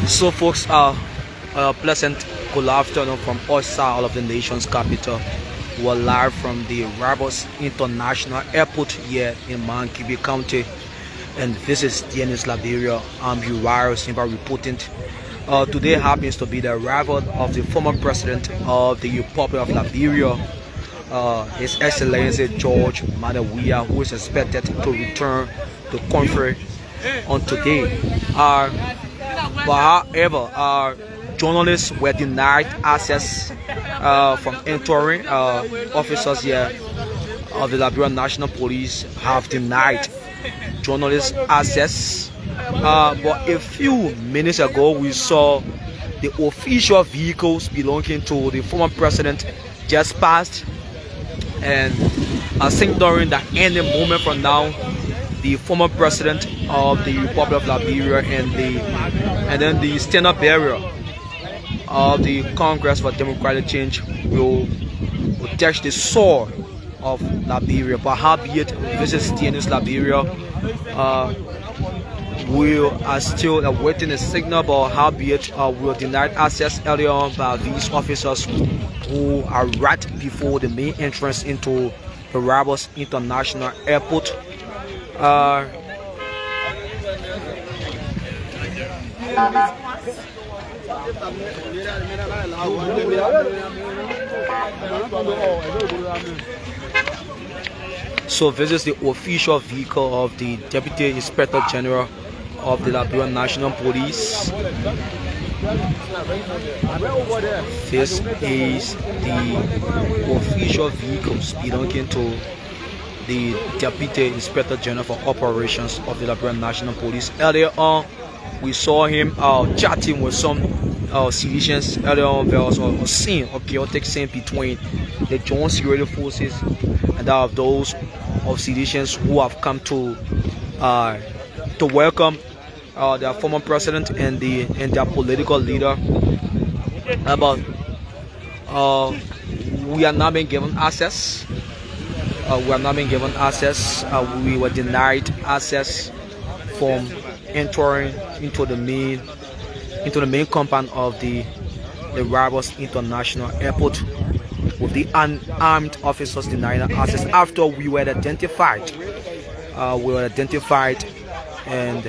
So, folks, a pleasant good afternoon from outside of the nation's capital. We're live from the Rabos International Airport here in Mankibi County, and this is DNS Liberia. I'm Uriah Simba reporting. Today happens to be the arrival of the former president of the Republic of Liberia, His Excellency JORWEAH, who is expected to return to country on today. But however, journalists were denied access from entering. Officers here of the Liberian National Police have denied journalists access. But a few minutes ago, we saw the official vehicles belonging to the former president just passed, and I think during the any moment from now, the former president of the Republic of Liberia and then the standard bearer of the Congress for Democratic Change will touch the soil of Liberia. But howbeit, this is DNS Liberia. We are still awaiting a signal, but howbeit we were denied access earlier on by these officers who are right before the main entrance into the Rabos International Airport. So this is the official vehicle of the Deputy Inspector General of the Liberian National Police. This is the official vehicles belonging to the Deputy Inspector General for Operations of the Liberian National Police. Earlier on, we saw him chatting with some citizens. Earlier on, there was a scene, a chaotic scene between the joint security forces and that of those of citizens who have come to welcome their former president and their political leader. But we are not being given access. We are not being given access. We were denied access from entering into the main compound of the Rabos International Airport, with the unarmed officers denying access after we were identified. And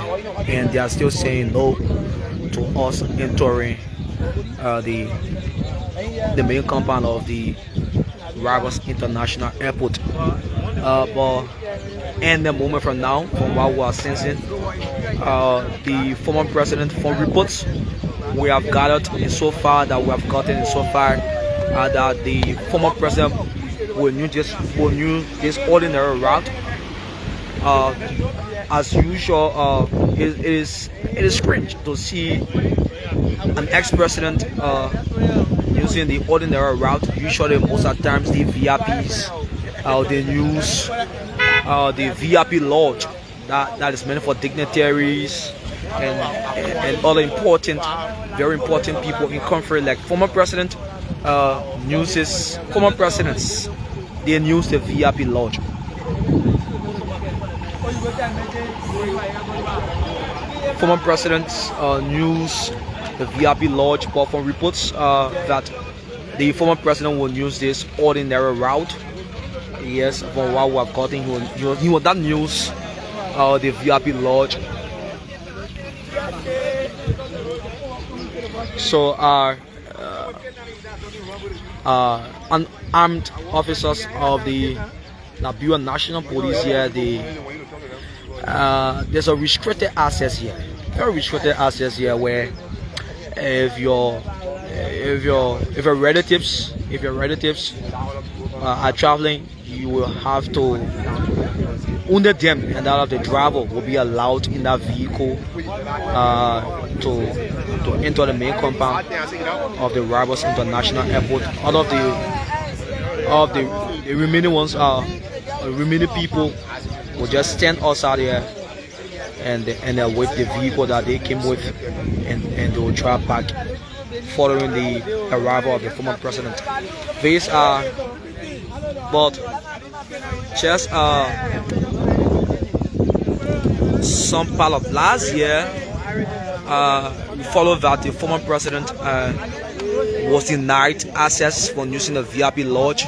they are still saying no to us entering the main compound of the Rabos International Airport. But in the moment from now, from what we are sensing, the former president, from reports we have gathered so far, that the former president will use this ordinary route. As usual, it is strange to see an ex-president using the ordinary route. Usually, most of the times, the VIPs, they use the VIP lodge that is meant for dignitaries and other very important people in country. Like former presidents, they use the VIP lodge. Former presidents use the VIP lodge, but from reports that the former president will use this ordinary route. Yes, from what we have gotten, he will not use the VIP lodge. So unarmed officers of the Liberian National Police here, there's a restricted access here, very restricted access here, where if your relatives are traveling, you will have to, under them and that of the driver, will be allowed in that vehicle to enter the main compound of the Rabos International Airport. All of the remaining ones are remaining people will just stand outside here and they'll wait the vehicle that they came with, and they will drive back following the arrival of the former president. These are but just some part of last year, we follow that the former president was denied access for using the VIP lodge.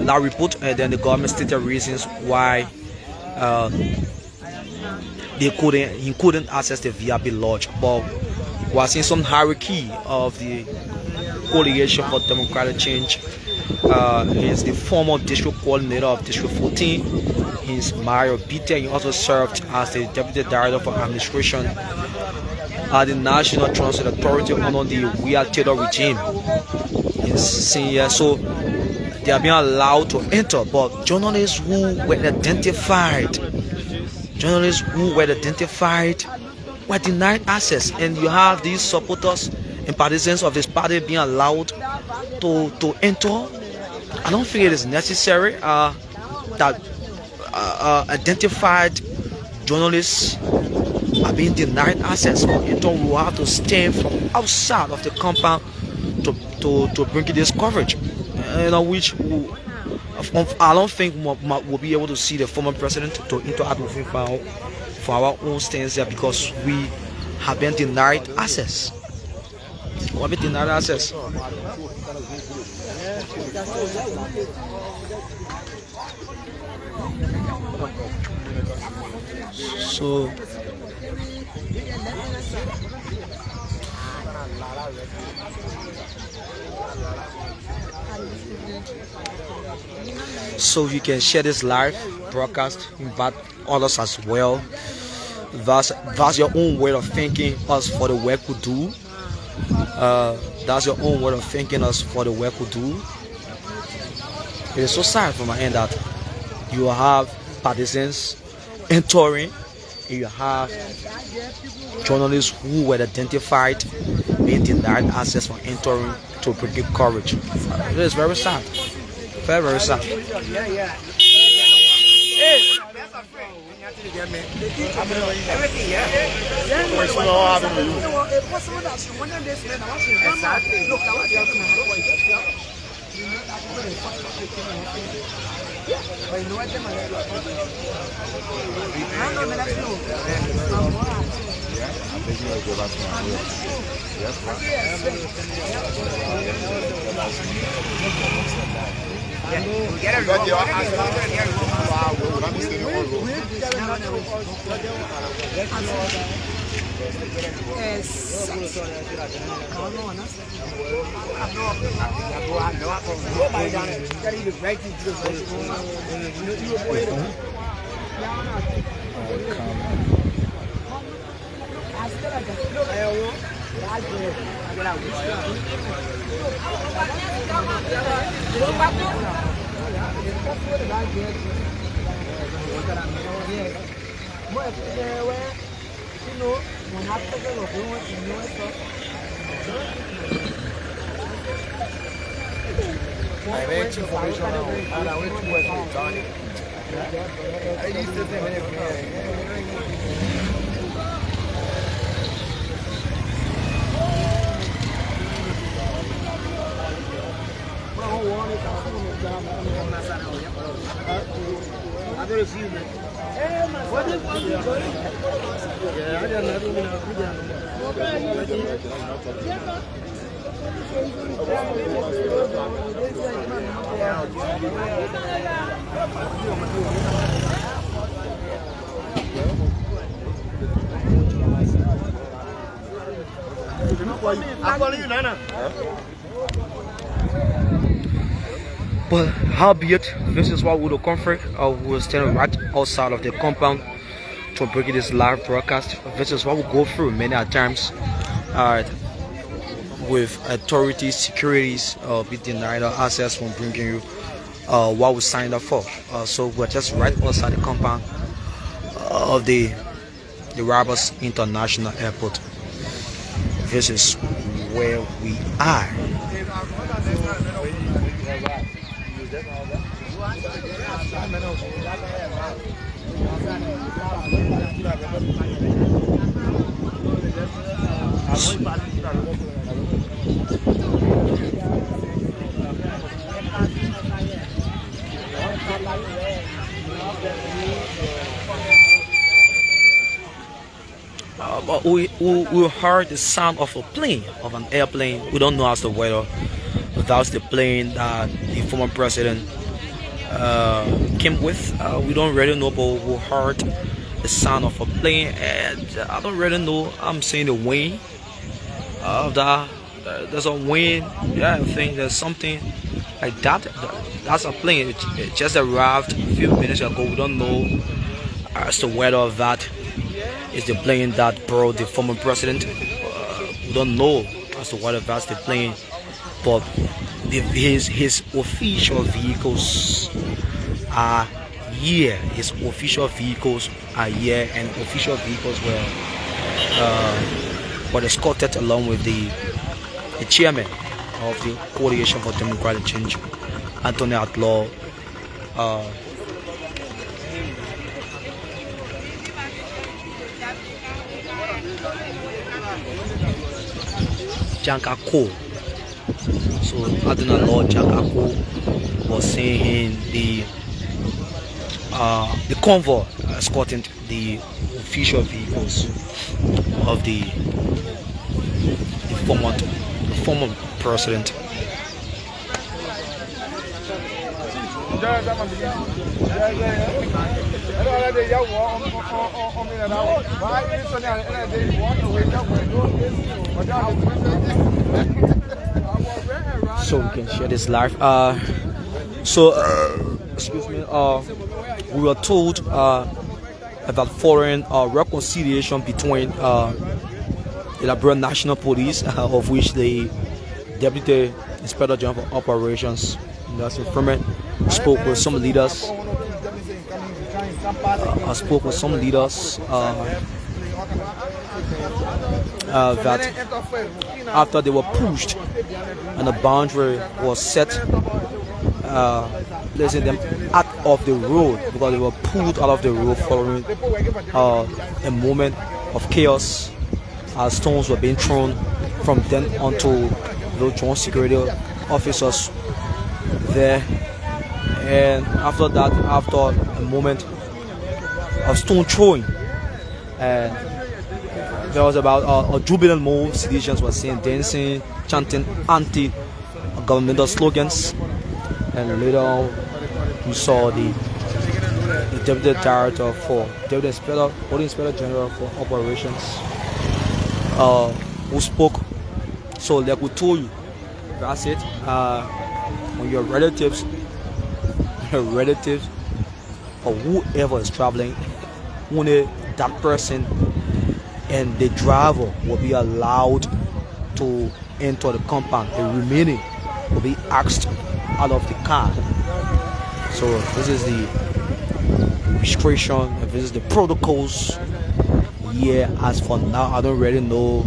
That report, and then the government stated reasons why he couldn't access the VIP lodge. But we are seeing some hierarchy of the Coalition for Democratic Change. He's the former district coordinator of District 14. He's Mario Bite. He also served as the deputy director for administration at the National Transit Authority under the JORWEAH Taylor regime. He's senior, so they are being allowed to enter. But journalists who were identified were denied access, and you have these supporters and partisans of this party being allowed to enter. I don't think it is necessary that identified journalists are being denied access for entering. We will have to stand from outside of the compound to bring this coverage, which I don't think we'll be able to see the former president to interact with him for our own stance there, because we have been denied access. We have been denied access. So you can share this live broadcast, invite others as well. That's your own way of thanking us for the work we do. That's your own way of thanking us for the work we do. It is so sad from my end that you have partisans entering, and you have journalists who were identified being denied access for entering to bring coverage. It is very sad. Very, very sad. But howbeit, this is what we will comfort. We will stand right outside of the compound to bring this live broadcast. This is what we go through many times with authorities, securities, be denied access from bringing you what we signed up for. So we're just right outside the compound of the Roberts International Airport. This is where we are. we heard the sound of a plane, of an airplane. We don't know as to whether that's the plane that the former president came with. We don't really know, but we heard the sound of a plane, and I don't really know. I'm saying the wind of that. There's a wind. Yeah, I think there's something like that. That's a plane. It just arrived a few minutes ago. We don't know as to whether that is the plane that brought the former president. We don't know as to whether that's the plane, but his official vehicles are here. His official vehicles are here, and official vehicles were escorted along with the chairman of the Coalition for Democratic Change, Anthony Outlaw. Jankako. So Anthony Outlaw Jankako was saying the convoy escorting the official vehicles of the former president. So we can share this live. Excuse me. We were told about foreign reconciliation between the Liberian National Police, of which the Deputy Inspector General for Operations, that's informant, spoke with some leaders. I spoke with some leaders that after they were pushed and the boundary was set, placing them out of the road because they were pulled out of the road following a moment of chaos as stones were being thrown from them onto the joint security officers there. And after that, after a moment of stone throwing, there was about a jubilant move. Citizens were seen dancing, chanting anti-governmental slogans, and later on we saw the Deputy Director for Deputy Inspector General for Operations who spoke. So like we told you, that's it. When your relatives or whoever is traveling, only that person and the driver will be allowed to enter the compound. The remaining will be asked out of the car. So this is the restriction, this is the protocols here. As for now, I don't really know.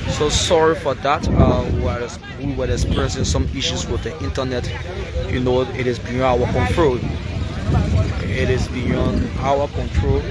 So sorry for that. We were experiencing some issues with the internet. You know, it is beyond our control. It is beyond our control.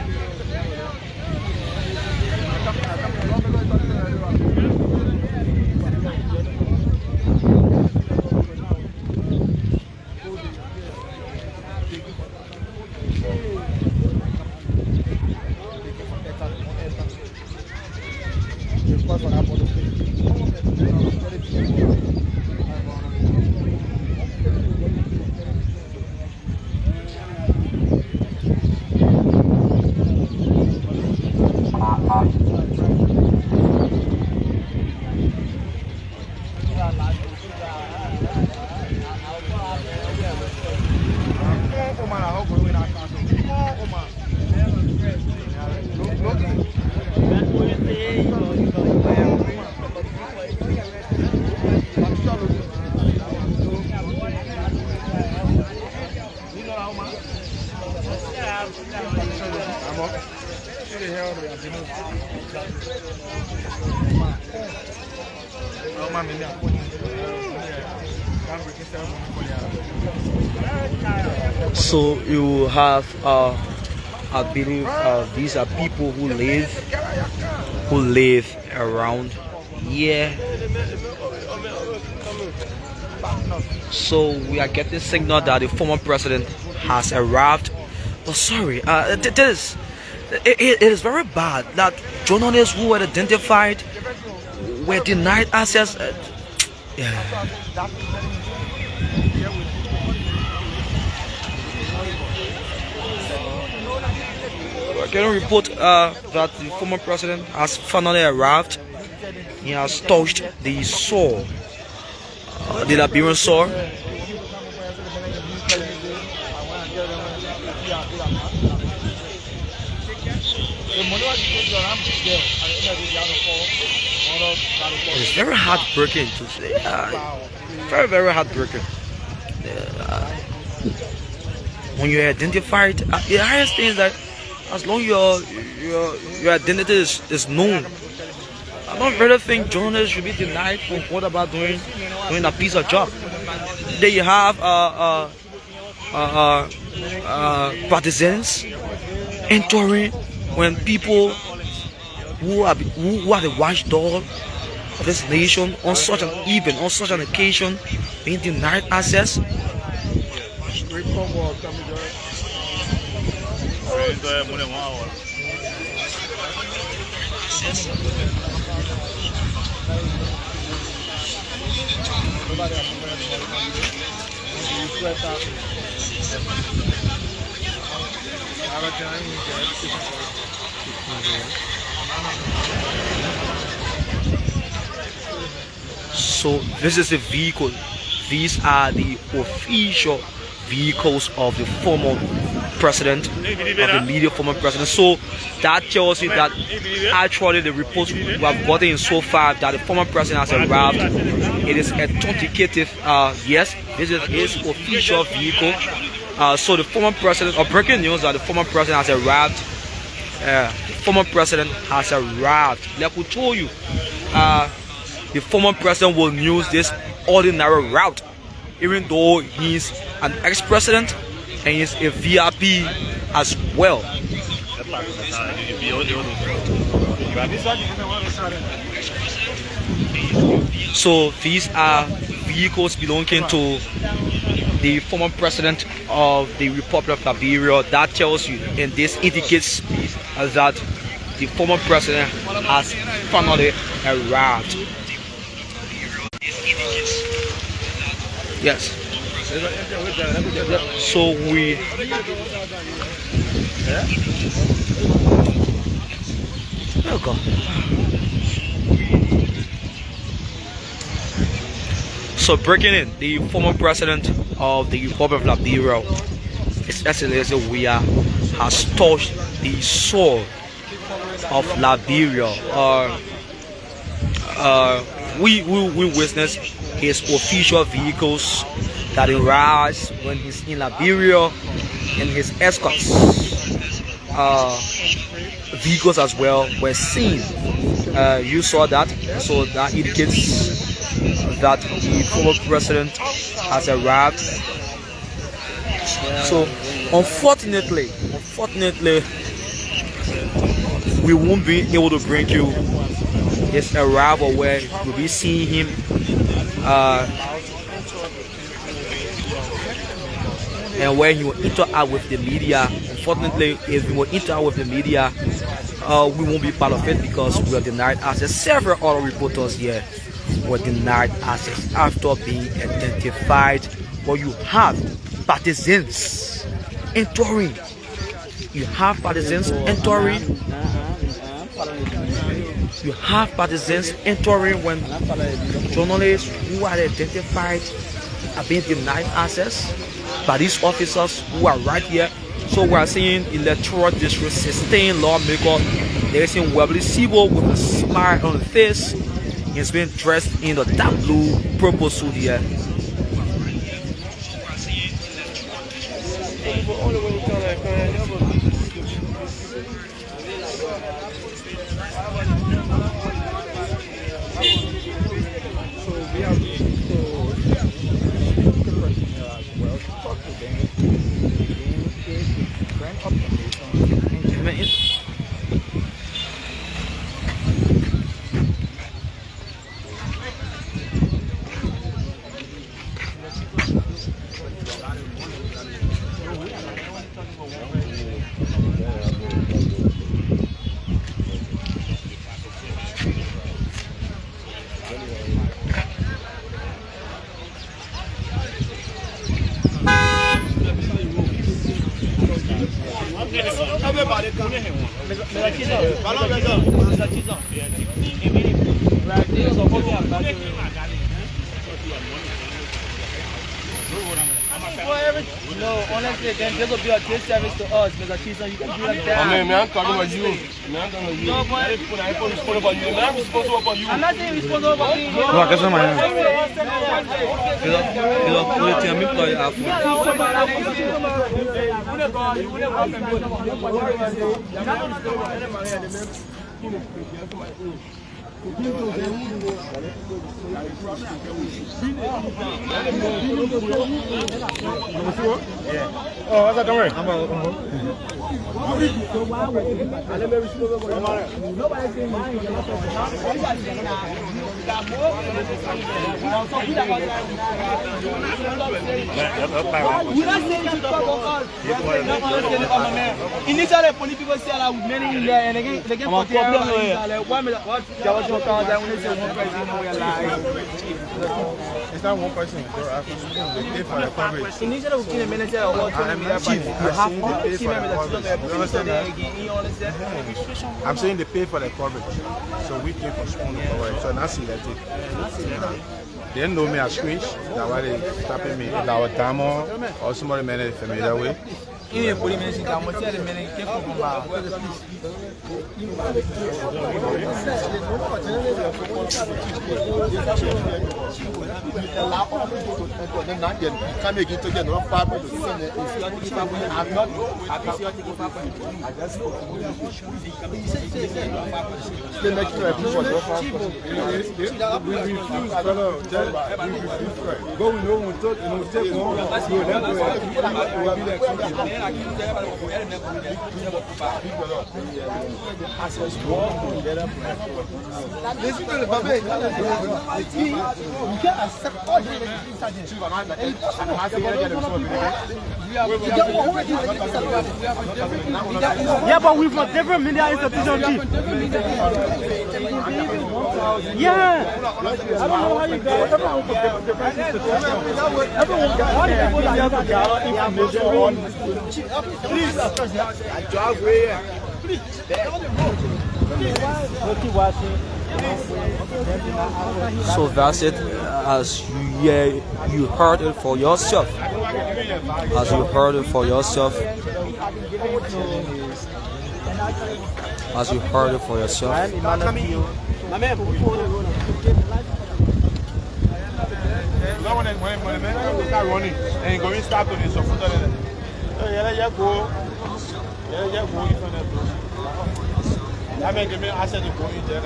So you have, I believe, these are people who live around here. So we are getting signal that the former president has arrived. Oh, sorry, It is very bad that journalists who were identified were denied access. Yeah. I can report that the former president has finally arrived. He has touched the soil, the Liberian soil. It's very heartbreaking to say. Very, very heartbreaking. When you're identified, the highest thing is that as long as your identity is known, I don't really think journalists should be denied for what about doing a piece of job. Then you have partisans entering when people who are the watchdog of this nation on such an event, on such an occasion, being denied access. So this is a vehicle. These are the official vehicles of the former president, of the immediate former president. So that tells you that actually the reports we have gotten so far that the former president has arrived. It is authenticative. Yes, this is his official vehicle. So the former president, or breaking news that the former president has arrived. The former president has arrived. Like we told you, the former president will use this ordinary route, even though he's an ex-president and he's a VIP as well. So these are vehicles belonging to the former president of the Republic of Liberia. That tells you, and this indicates that the former president has finally arrived. Yes. So we oh God. So breaking in, the former president of the Republic of Liberia, Escalation, JORWEAH, has touched the soil of Liberia. We witness his official vehicles that arrives when he's in Liberia, and his escorts vehicles as well were seen. You saw that, so that indicates that the former president has arrived. So unfortunately, we won't be able to bring you his arrival where you'll be seeing him and where he will interact with the media. Unfortunately, if we will interact with the media, we won't be part of it because we are denied access. Several other reporters here were denied access after being identified. But you have partisans entering. You have partisans entering. You have partisans entering when journalists who are identified are being denied access by these officers who are right here. So we are seeing electoral district 16 lawmaker. There is a Webley Sibo with a smile on his face. He's been dressed in the dark blue purple suit here. No, honestly, then this will be a disservice to us, Mr. Cheeson. You can do like that. I mean, I'm talking about you. I'm talking about you. No, but I'm responsible for you. I'm responsible for you. I'm not saying responsible for me. No, I guess I'm Oh, what's that? Don't worry. Initially, police people say that with many in there, and again, they get put there. It's not one person. They pay for the coverage. Initially, we kill a minister or what? Chief, you have all the pay for the coverage. You understand that? I'm saying they pay for the coverage. So we pay for small coverage. So that's electric. They didn't know me as Screech. That's why they tapping me. Our Tamo or somebody made for me that way. Yeah, but we've got different media institutions. Yeah. I don't know how you guys. Everyone got So that's it. As you heard it for yourself. As you heard it for yourself. As you heard it for yourself. And going start on this. I mean, the I said the going there.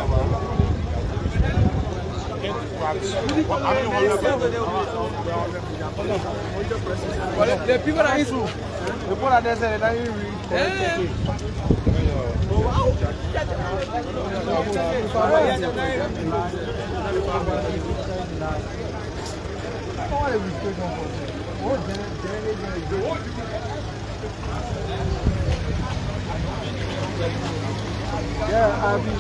the people are into the people are there saying that you yeah, I'll be.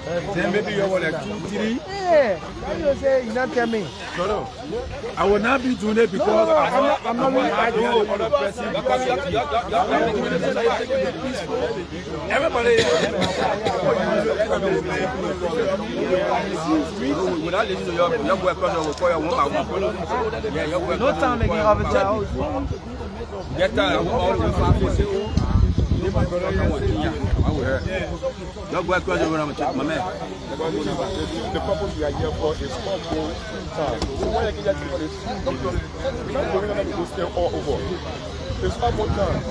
Then maybe you want like 2, 3. Yeah, you say you not tell me. No. I will not be doing it because I'm not going to argue with other person. Everybody. Without listening to your work, No time again, officer. Get that. The purpose we are here for is all time. So why you get for this? We're going to stay all over. It's all more time.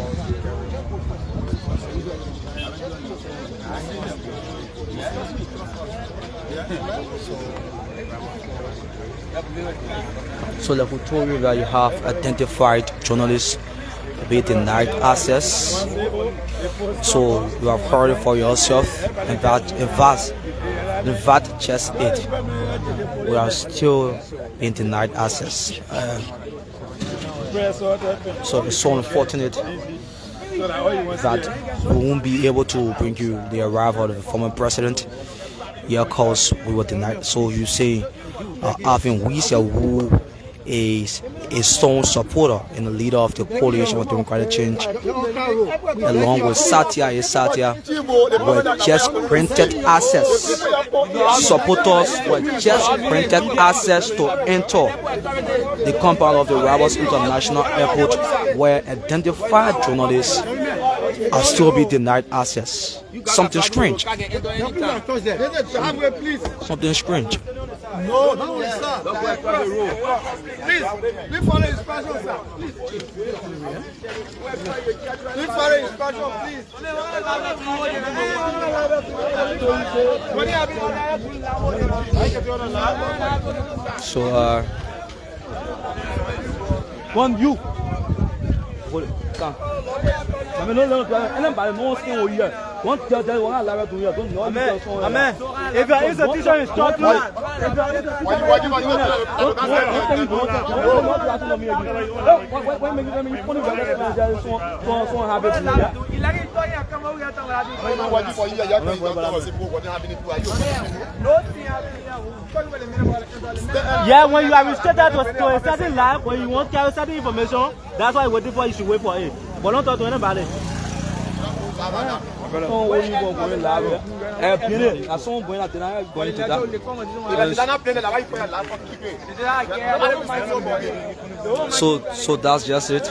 So like we told you that you have identified journalists with denied access. So you have heard it for yourself, and that's just it. We are still being denied access. So it's so unfortunate that we won't be able to bring you the arrival of the former president. Yeah, cause we were denied. So you say Alvin Weezer, who is a strong supporter and the leader of the coalition for democratic change, along with Satya were just granted access. Supporters were just granted access to enter the compound of the Rabat International Airport, where identified journalists are still being denied access. Something strange. Something strange. No, no, sir. Please, please follow instructions, sir. Please follow instructions, please. So, One you. Amen. If you are institution instructor, yeah, when you are restricted to a certain life, when you want to carry certain information, that's why you're waiting for. You should wait for it. But don't talk to anybody. So that's just it.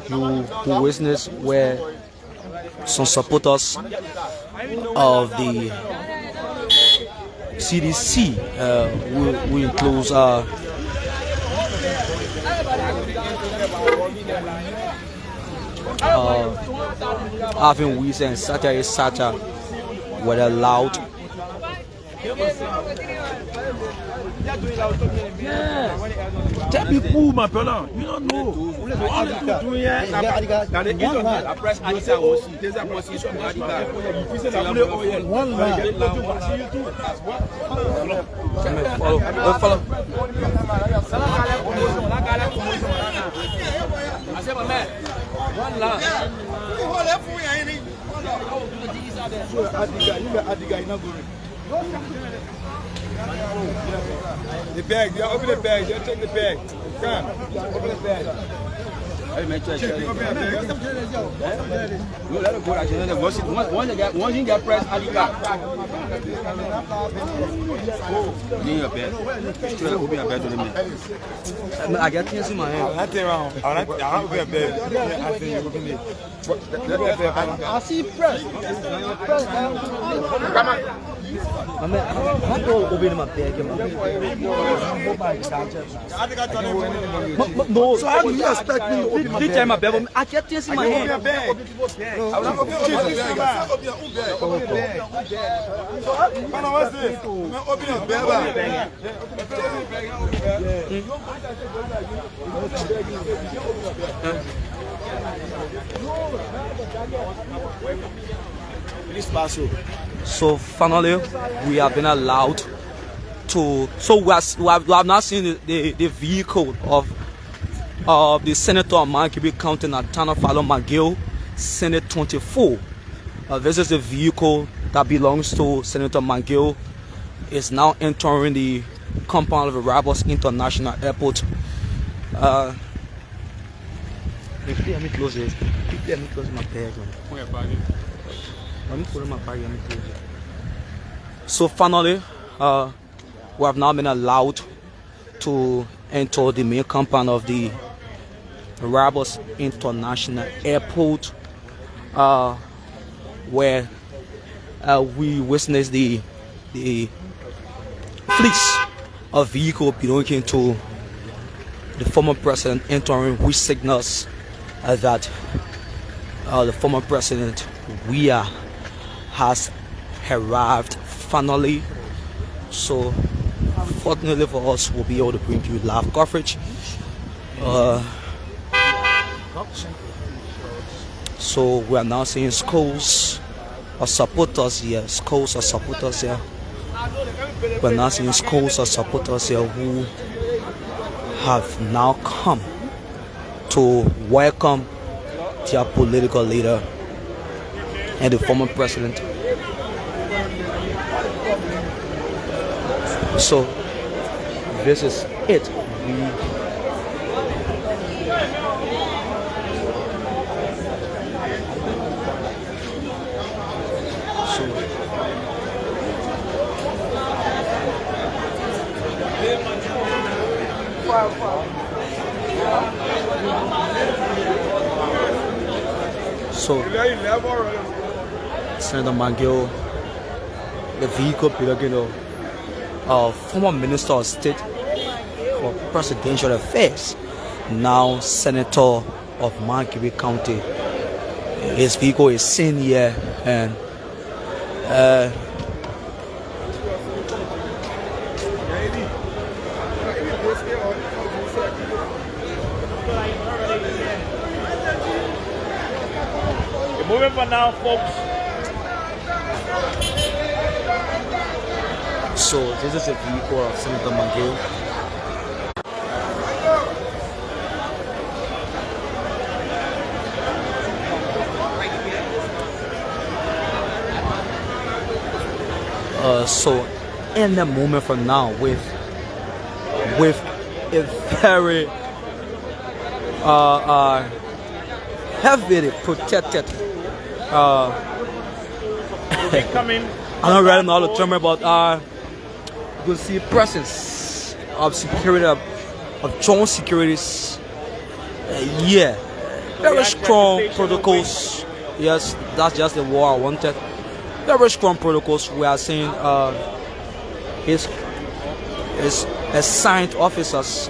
You witness where some supporters of the CDC will include Alvin Weezer and Satya were allowed. Tell me who, my brother. You don't know. The bag, yeah, open the bag, yeah, take the bag. Come, open the bag. Once you get press, I get things in my hand. Nothing wrong. I'll open a bag. I think you open it. I see press. Come on. I'm not opening my bag. No, So how do you expect me to open my bag? I get things in my hand. I will not open your bag. Open your bag. Come on, what's this? Open your bag. So finally, we have been allowed to. So we have not seen the vehicle of the Senator of Mankibi County, Natana Fallon McGill, Senate 24. This is the vehicle that belongs to Senator McGill. Is now entering the compound of the Rabat International Airport. Let me close it. Let me close my bag. Let me put in my bag. Let me close it. So finally, we have now been allowed to enter the main compound of the Rabat International Airport, where we witnessed the fleets of vehicle belonging to the former president entering, which signals that the former president JORWEAH has arrived finally. So fortunately for us, we'll be able to bring you live coverage. So we are now seeing schools of supporters here. Schools of supporters here. We're now seeing schools of supporters here who have now come to welcome their political leader and the former president. So this is it. So Senator McGill, the vehicle belonging to former Minister of State for Presidential Affairs, now Senator of McGill County. His vehicle is seen here, and moving for now, folks. so this is a vehicle of Senator McGill. So in the moment from now, with a very heavily protected Coming. I don't really know the term about you can see presence of security of joint securities. Yeah, very strong protocols. Yes, that's just the word I wanted. Very strong protocols. We are seeing his assigned officers.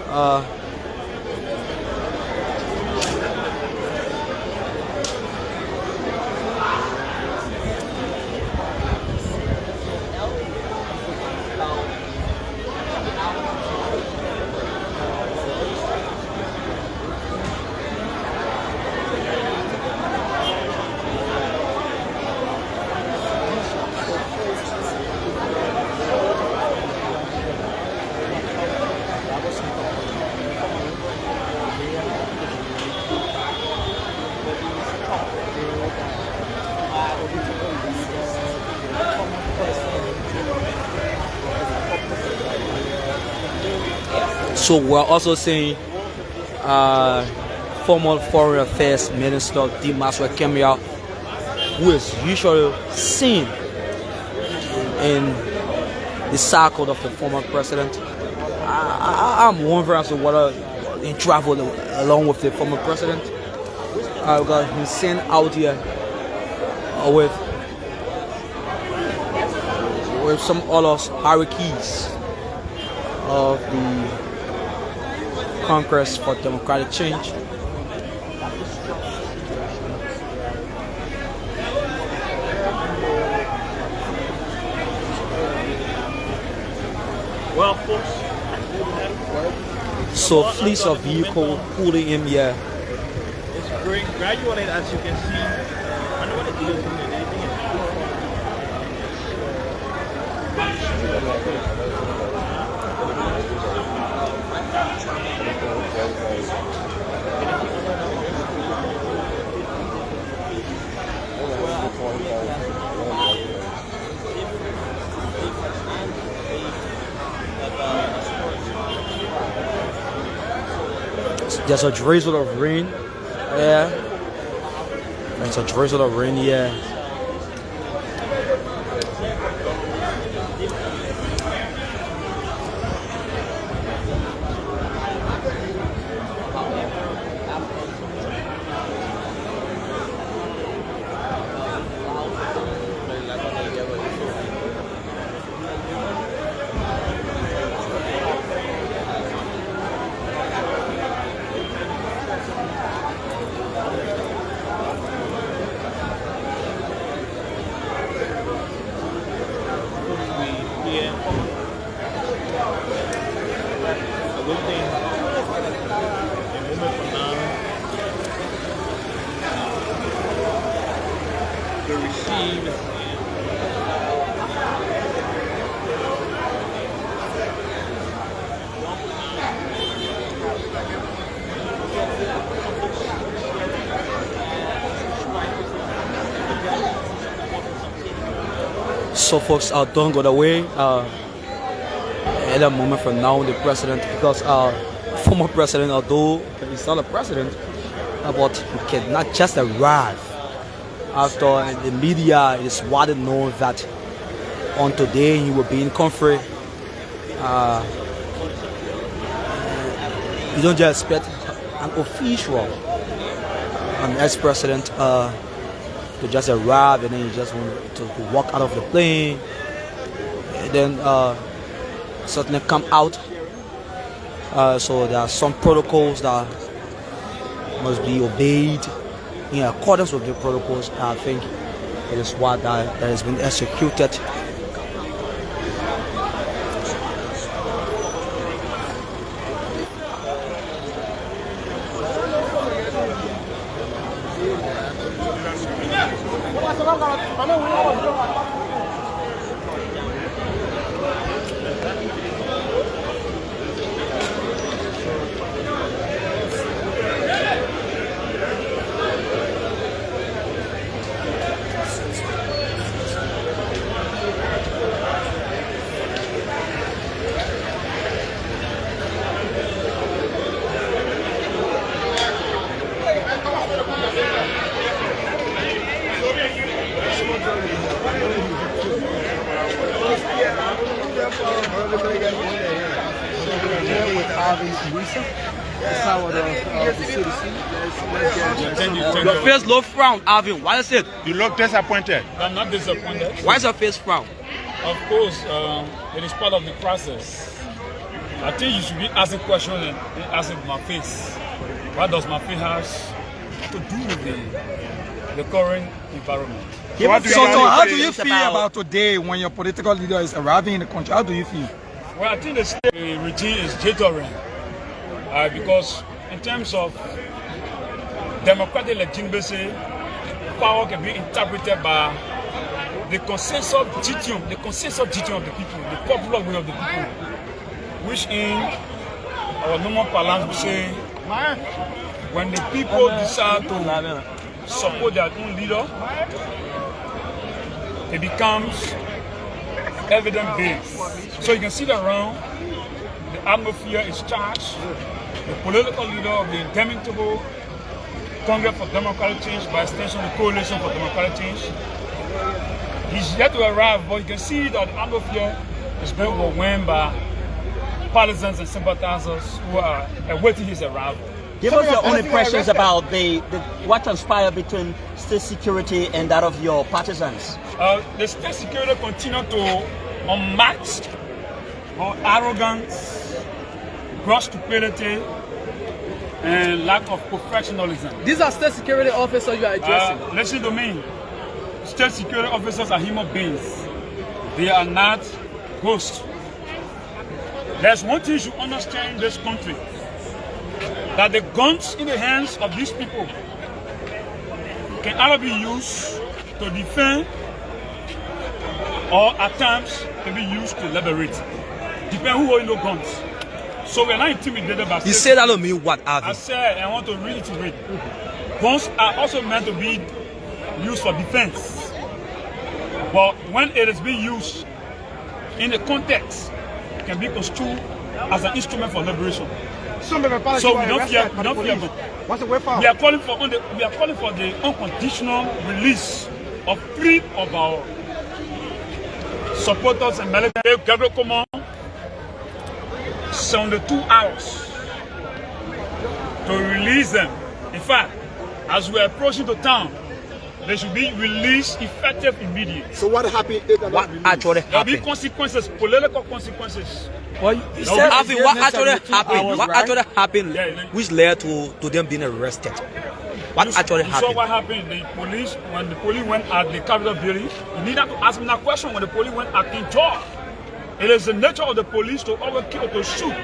So we're also seeing former Foreign Affairs Minister Dimas Wakemia, who is usually seen in the circle of the former president. I'm wondering as to whether he traveled along with the former president. Because he's seen out here with some other hierarchies of the Congress for Democratic Change. Well, folks. So fleets of vehicle pulling him here. It's growing gradually, as you can see. I know what it is. There's a drizzle of rain. Yeah. There's a drizzle of rain here. So folks, don't go away. At a moment from now, the president, because former president, although he's not a president, but he cannot just arrive after the media is widely known that on today he will be in country. You don't just expect an official, an ex-president to just arrive and then you just want to walk out of the plane and then certainly come out. So there are some protocols that must be obeyed in accordance with the protocols. I think it is what that has been executed. Your face look frown, Alvin. Why is it? You look disappointed. I'm not disappointed. Why is your face frown? Of course, it is part of the process. I think you should be asking questions and asking my face. What does my face have to do with the current environment? So how do you feel about today when your political leader is arriving in the country? How do you feel? Well, I think the state regime is jittering because in terms of democratic legitimacy, power can be interpreted by the consensus dictum of the people, the popular will of the people, which in our normal parlance we say, when the people decide to support their own leader, it becomes evidence-based. So you can see that around, the atmosphere is charged. The political leader of the indomitable Congress for Democratic Change, by extension the Coalition for Democratic Change, he's yet to arrive, but you can see that the atmosphere is being overwhelmed by partisans and sympathizers who are awaiting his arrival. Give us your own impressions about what transpired between state security and that of your partisans. The state security continue to unmatched arrogance, gross stupidity, and lack of professionalism. These are state security officers you are addressing. Listen to me. State security officers are human beings. They are not ghosts. There's one thing you should understand in this country, that the guns in the hands of these people can either be used to defend or at times can be used to liberate. Depend who owns no guns. So we're not intimidated by. You say that don't mean what, Alvin? I said I want to reiterate. Guns are also meant to be used for defense. But when it is being used in the context, it can be construed as an instrument for liberation. So we don't fear. We don't fear. We are calling for the unconditional release of 3 of our supporters and military. Gabriel Command 72 hours to release them. In fact, as we are approaching the town, they should be released effective immediately. So what happened? What actually There will be happened? consequences, political consequences. Well, you said, Alvin, what actually happened? What actually happened which led to them being arrested? What actually You saw happened? what happened. The police, when the police went at the Capitol building, you need to ask me that question. When the police went at King George, it is the nature of the police to overkill, to shoot,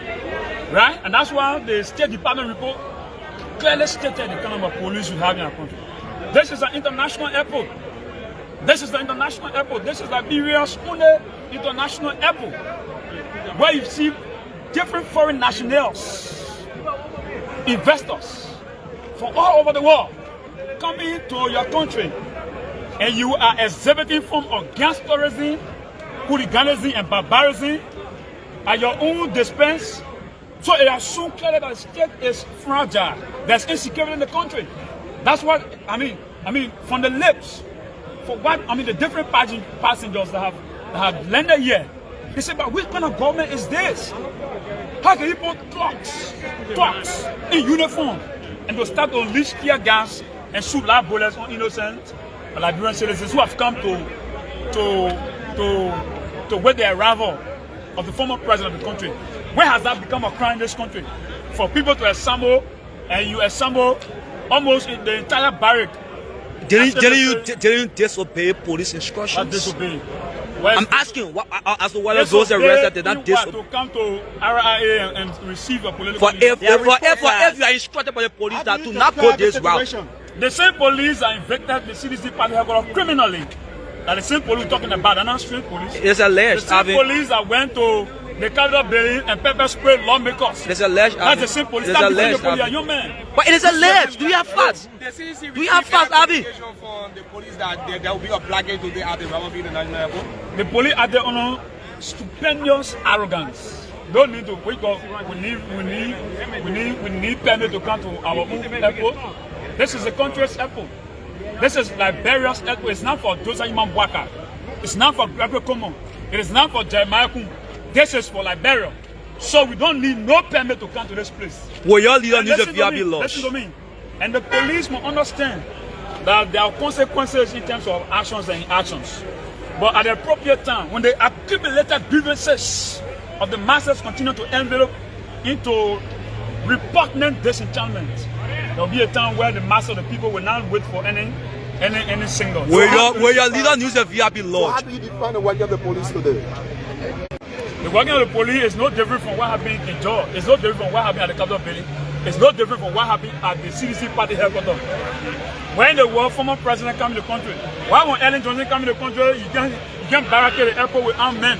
right? And that's why the State Department report clearly stated the kind of police we have in our country. This is an international airport. This is the international airport. This is Liberia's only international airport, where you see different foreign nationals, investors from all over the world coming to your country, and you are exhibiting form of gangsterism hooliganism and barbarism at your own expense. So it assumes clearly that the state is fragile. There's insecurity in the country. That's what I mean from the lips. For what the different passengers that have landed here. They say, but which kind of government is this? How can you put clocks in uniform and to start to unleash tear gas and shoot live bullets on innocent Liberian citizens who have come to wait the arrival of the former president of the country? When has that become a crime in this country? For people to assemble, and you assemble almost in the entire barrack. Didn't you disobey police instructions? Disobey. I'm asking, as to whether those arrested did not disobey. To come to RIA and receive a political. If you are instructed by the police that do not go this route. The same police that infected the CDC party headquarters criminally. That the same police talking about, they're not street police. It's alleged. The same police that went to the Capitol building and pepper sprayed lawmakers. It's alleged. That's the same police. It's alleged. Young man. But it is alleged. Do you have facts? Do you have facts, Abby? From the police that there will be a blockade today at the National Airport. The police are there on stupendous arrogance. Don't need to wake up. We need permit to come to our own airport. This is the country's airport. This is Liberia's airport. It's not for Dosa Imam Waka. It's not for Gabriel Komo. It is not for Jeremiah Kum. This is for Liberia. So we don't need no permit to come to this place. Well, your leader needs a VRB law. Listen to me. And the police must understand that there are consequences in terms of actions and inactions. But at the appropriate time, when the accumulated grievances of the masses continue to envelop into repugnant disenchantment, there will be a time where the mass of the people will not wait for any signal. Where your leader needs a VRB law. So how do you define the work of the police today? The working of the police is no different from what happened in JORWEAH. It's no different from what happened at the Capitol building. It's no different from what happened at the CDC party headquarters. When the former president came to the country, why when Ellen Johnson came to the country, you can't barricade the airport with armed men?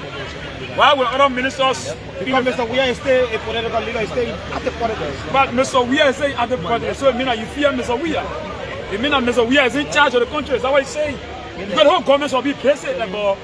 Why when other ministers? Because Mr. Weah is still a political leader, is staying at the politics. But Mr. Weah is saying at the politics, so it means that you fear Mr. Weah. It means that Mr. Weah is in charge of the country. Is that what he's saying? Because the whole government will be basic about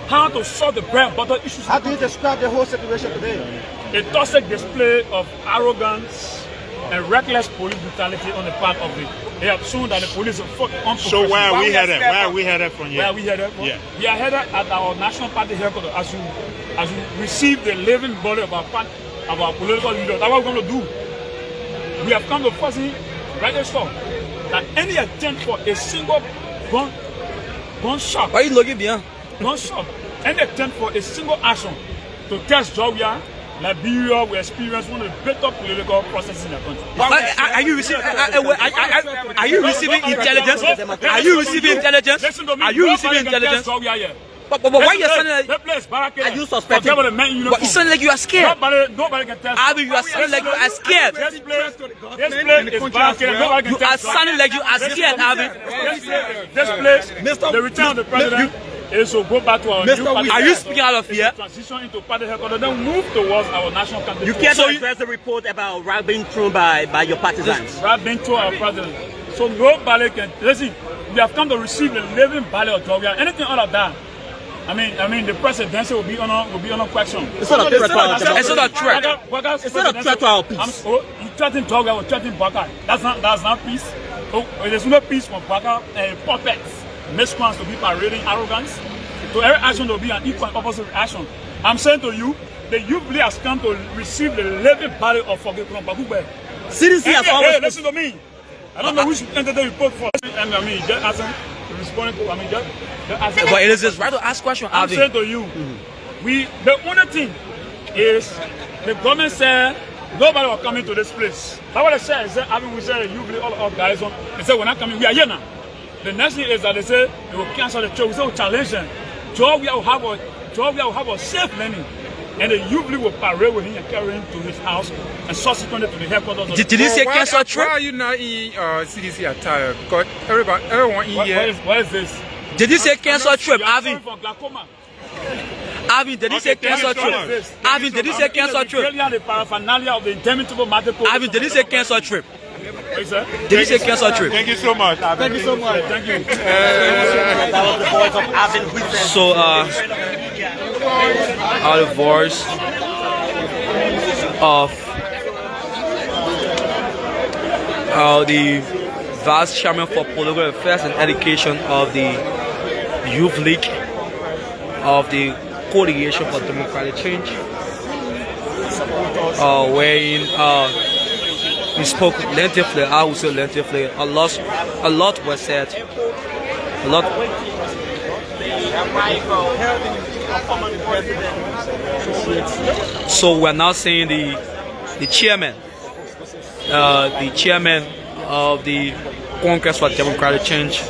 how to solve the bread and butter issues. How do you describe the whole situation today? A toxic display of arrogance and reckless police brutality on the part of they have shown that the police are unprofessional. So where are we headed? Where are we headed from here? Where are we headed from? Yeah. We are headed at our national party headquarters as you receive the living body of our political leaders. That's what we're going to do. We have come to firstly register that any attempt for a single gunshot. Why are you looking behind? Gunshot. Any attempt for a single action to test JORWEAH, Liberia will experience one of the better political processes in the country. Are you receiving? Are you receiving intelligence? Are you receiving intelligence? Listen to me. Are you receiving intelligence? But why you sounding like? Are you suspecting? But you sound like you are scared. Nobody can test. Abi, you are sounding like you are scared. This place is barricaded. Nobody can You are sounding like you are scared, Abi. This place, the return of the president is to go back to our new party. Are you speaking out of fear? Transition into party headquarters, then move towards our national campaign. You can't address the report about rat being thrown by your partisans. Rat being thrown our president. So nobody can listen. We have come to receive the living body of JORWEAH. Anything other than that, I mean, the presidency will be on question. It's not a threat. It's not a threat. It's not a threat to our peace. You threaten JORWEAH or threaten Baka. That's not peace. Oh, there's no peace for Baka and puppets, miscreants to be parading arrogance. To every action there will be an equal and opposite reaction. I'm saying to you, the youth has come to receive the living body of Forgetful Bakube. CDC has always. Hey, listen to me. I don't know who should enter the report for. I mean, just asking, responding to. I mean, just asking. But it is just right to ask questions. I'm saying to you, the only thing is the government said nobody was coming to this place. That's what they said. They said, we said usually all our guys on. They said we're not coming. We are here now. The next thing is that they say they will cancel the trip. We say we'll challenge them. JORWEAH will have a safe landing, and they usually will parade with him and carry him to his house and subsequently to the headquarters. Did he say cancel trip? Why are you not in CDC attire? Because everyone in here. What is this? Did he say cancel trip, Avi? Avi, did he say cancel trip? Avi, did he say cancel trip? The paraphernalia of the indomitable medical. Avi, did he say cancel trip? Did he say cancel trip? Thank you so much. Thank you so much. Thank you. That was the voice of Avin. So, are the voice of the Vice Chairman for Political Affairs and Education of the Youth League of the Coalition for Democratic Change, wherein he spoke lengthily. I would say lengthily. A lot was said. A lot. So we're now seeing the chairman of the Congress for Democratic Change,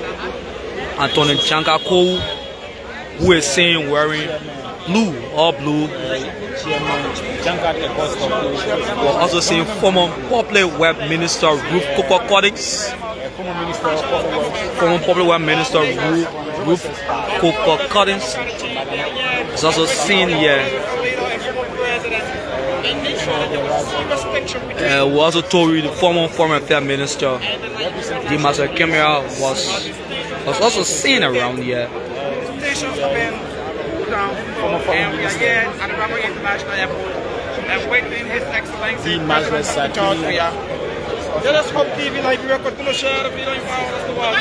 Anthony Chankako, who is seen wearing blue. We're also seeing former Public Web Minister Ruth Coco Coddings. Former Public Web Minister Ruth Coco Coddings is also seen here. We also told you the former Foreign Affairs Minister Dimas Kemera was also seen around here. And we are here at the Rubber International Airport and waiting His Excellency President JORWEAH. Let us hope TV Liberia continue to share the video empower us to watch.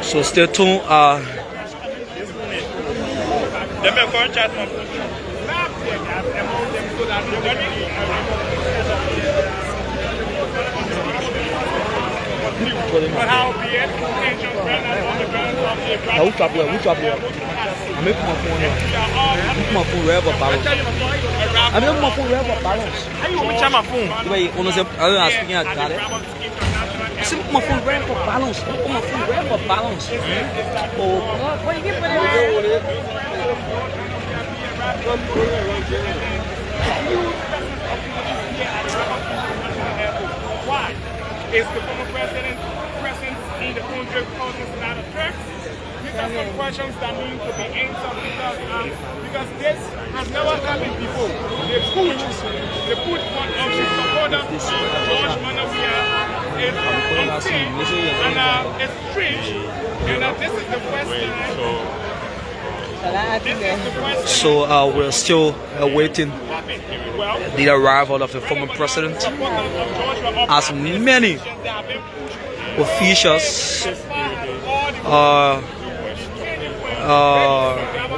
So stay tuned. But how be it? Which up here? I'm making my phone here. I'm making my phone wherever balance. I'm making my phone wherever balance. How you want me to charge my phone? The way you say, I don't ask me, I got it. I said, put my phone wherever balance. Put my phone wherever balance. Oh, what you get for that? Why? Is the former president present in the country causes a lot of threats? These are some questions that need to be answered because this has never happened before. They put one of the supporters of George Manawia is unseen and it's strange. And this is the first time. So we're still awaiting the arrival of the former president, as many officials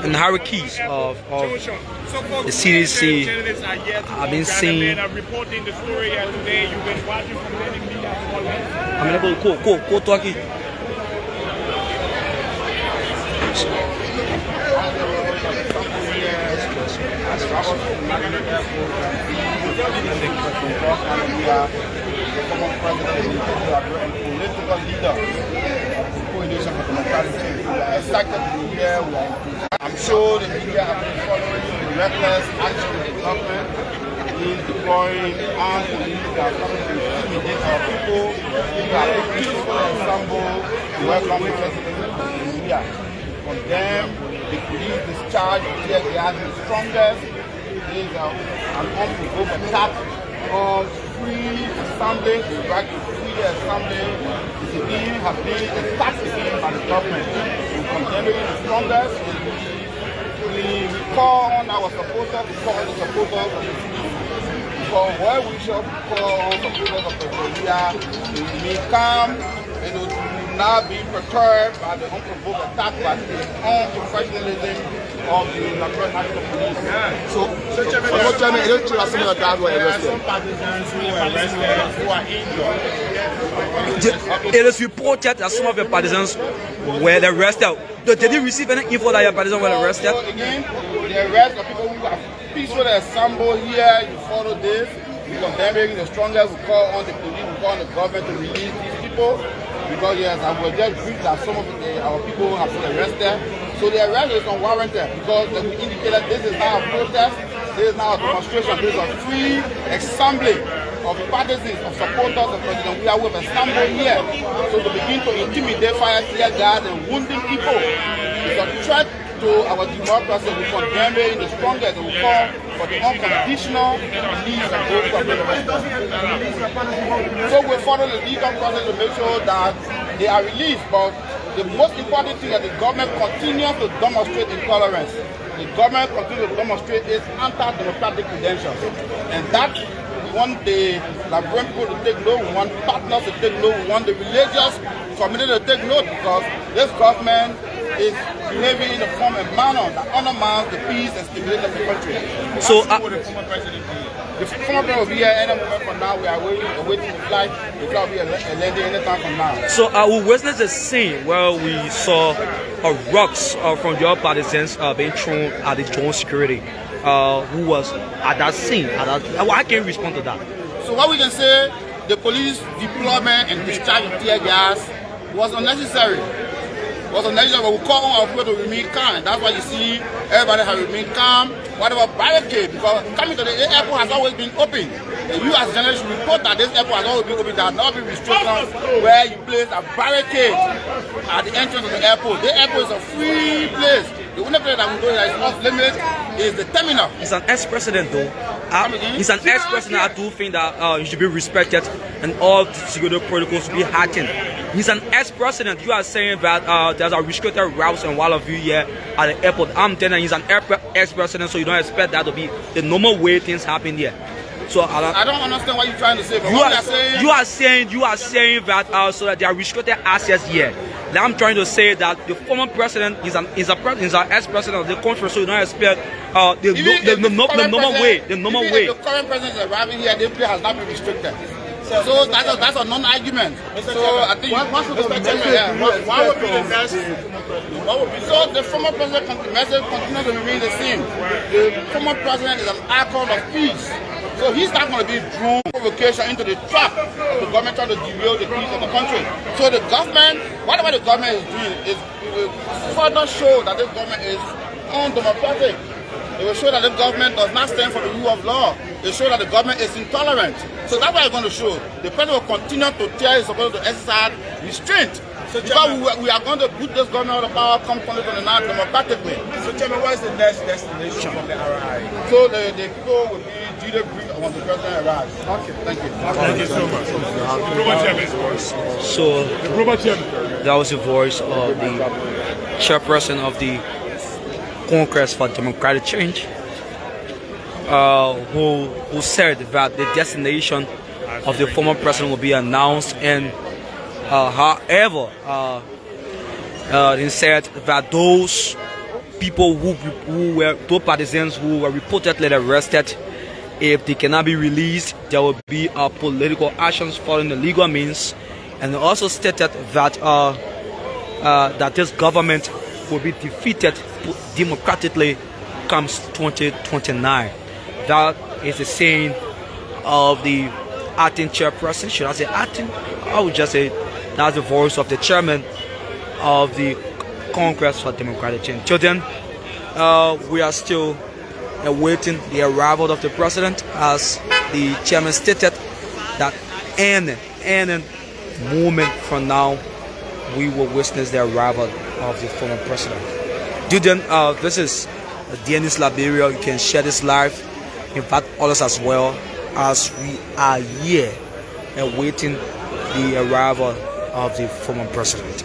and hierarchies of the CDC have been seen. I'm gonna go talk it. Political leader of the Coalition for Democratic Change. We are excited to be here. I'm sure the media have been following the reckless action of the government in deploying armed police that are coming to intimidate our people. We are a peaceful example to welcome the president of India. Condemn the police discharge of tear gas in the strongest. It is an unprovoked attack on free assembly, the right to free assembly. The civilian has been attacked again by the government. We condemn it the strongest. We call on our supporters, we call on the supporters of the city. For where we shall call on supporters of the JORWEAH, they may come and will not be perturbed by the unprovoked attack, by the unprofessionalism of the Liberian National Police. So Chairman, it is true that some of your guys were arrested. Some partisans who were arrested, who are injured. It is reported that some of your partisans were arrested. Did you receive any info that your partisans were arrested? So again, the arrest of people who are peacefully assembled here, you follow this. We condemn it the strongest. We call on the police, we call on the government to release these people. Because yes, I was just briefed that some of our people have been arrested. So the arrest is unwarranted because we indicated this is not a protest, this is not a demonstration, this is a free assembly of partisans, of supporters of President. We have assembled here. So to begin to intimidate, fire tear gas and wounding people is a threat to our democracy. We condemn it in the strongest and we call for the unconditional release of those who have been arrested. So we follow the legal process to make sure that they are released. But the most important thing is that the government continues to demonstrate intolerance. The government continues to demonstrate its anti-democratic credentials. And that we want the Liberian people to take note, we want partners to take note, we want the religious community to take note, because this government is behaving in a form and manner that undermines the peace and stability of the country. So, the former president will be here any moment from now. We are awaiting the flight. The flight will be landing any time from now. So we witnessed a scene where we saw rocks from your partisans being thrown at the John security. Who was at that scene? I can't respond to that. So what we can say, the police deployment and discharge of tear gas was unnecessary. But we call on our people to remain calm, and that's why you see everybody has remained calm. Whatever barricade, because coming to the airport has always been open. And you as journalists report that this airport has always been open. There has not been restrictions where you place a barricade at the entrance of the airport. The airport is a free place. The only place that we go that is off limit is the terminal. He's an ex-president though. He's an ex-president. I do think that he should be respected and all the security protocols should be heightened. He's an ex-president. You are saying that there's a restricted routes and all of you here at the airport. I'm telling you, he's an ex-president, so you don't expect that to be the normal way things happen here. So I don't understand what you're trying to say. But you are saying that so that there are restricted access here. Now I'm trying to say that the former president is an ex-president of the country, so you don't expect the normal way. The current president is arriving here, the place has not been restricted. So that's a non-argument. So I think what would be the next? So the former president message continues to remain the same. The former president is an icon of peace. So he's not going to be drawn provocation into the trap of the government trying to derail the peace of the country. So the government, whatever the government is doing, is further show that this government is undemocratic. It will show that the government does not stand for the rule of law. It will show that the government is intolerant. So that's what it's going to show. The president will continue to tell his supposed to exercise restraint. So because we are going to put this government out of power come 2029 democratically. So tell me, what is the next destination from the RI? So the people will be due to brief once the president arrives. Okay, thank you. Thank you so much. So that was the voice of the chairperson of the Congress for Democratic Change, who said that the destination of the former president will be announced, and however, he said that those people who were those partisans who were reportedly arrested, if they cannot be released, there will be political actions following the legal means, and also stated that that this government will be defeated democratically comes 2029. That is the saying of the acting chairperson. Should I say acting? I would just say that's the voice of the chairman of the Congress for Democratic Change. Till then, we are still awaiting the arrival of the president, as the chairman stated that any moment from now we will witness the arrival of the former president. Till then, this is Dennis Liberia. You can share this live, invite others as well, as we are here awaiting the arrival of the former president.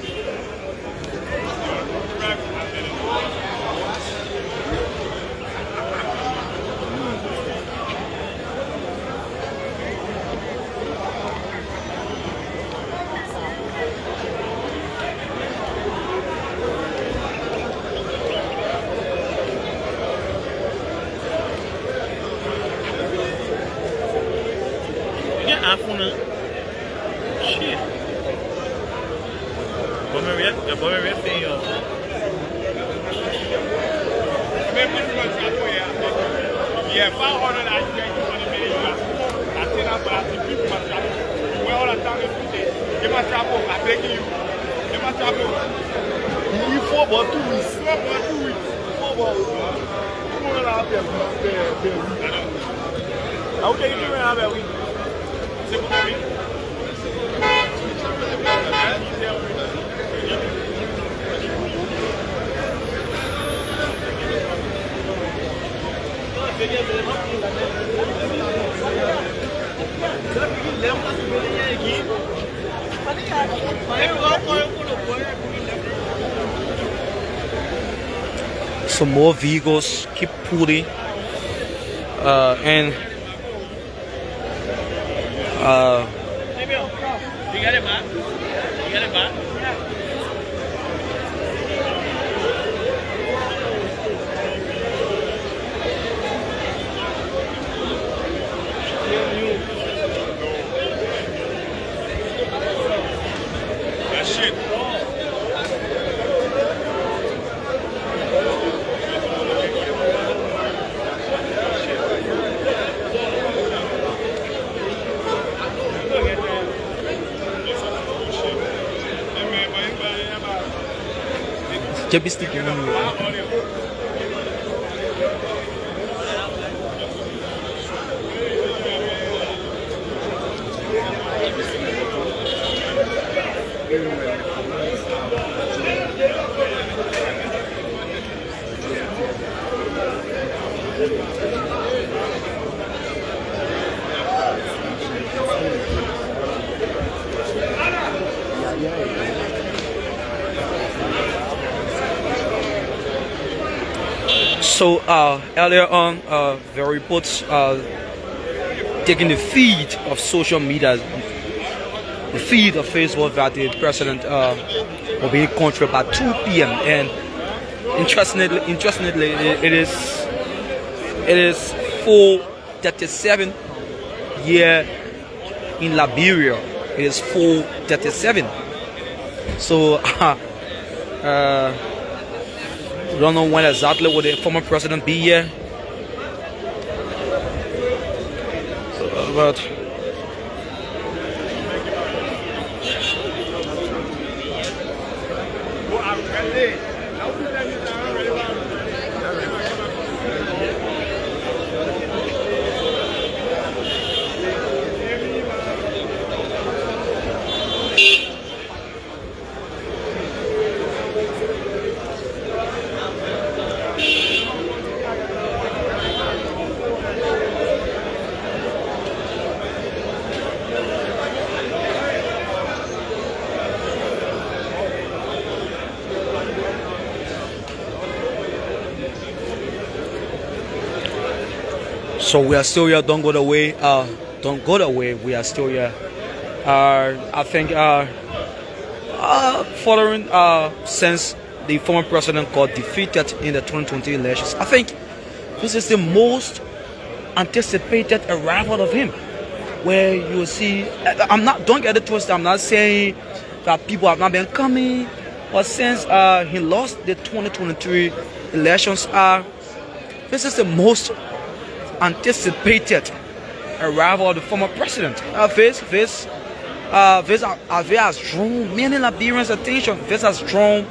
Some more vehicles keep pulling, and You got it, man. You got it, man. That shit. Just sticking on you. So earlier on, the reports taking the feed of social media, the feed of Facebook, that the president will be in country by 2 p.m. And interestingly, it is 4:37 here in Liberia. It is 4:37. So we don't know when exactly will the former president be here. But so we are still here. Don't go away. Don't go away. We are still here. I think following since the former president got defeated in the 2020 elections, I think this is the most anticipated arrival of him. Where you will see, don't get it twisted. I'm not saying that people have not been coming, but since he lost the 2023 elections, this is the most anticipated arrival of the former president. This has drawn many Liberians' attention. This has drawn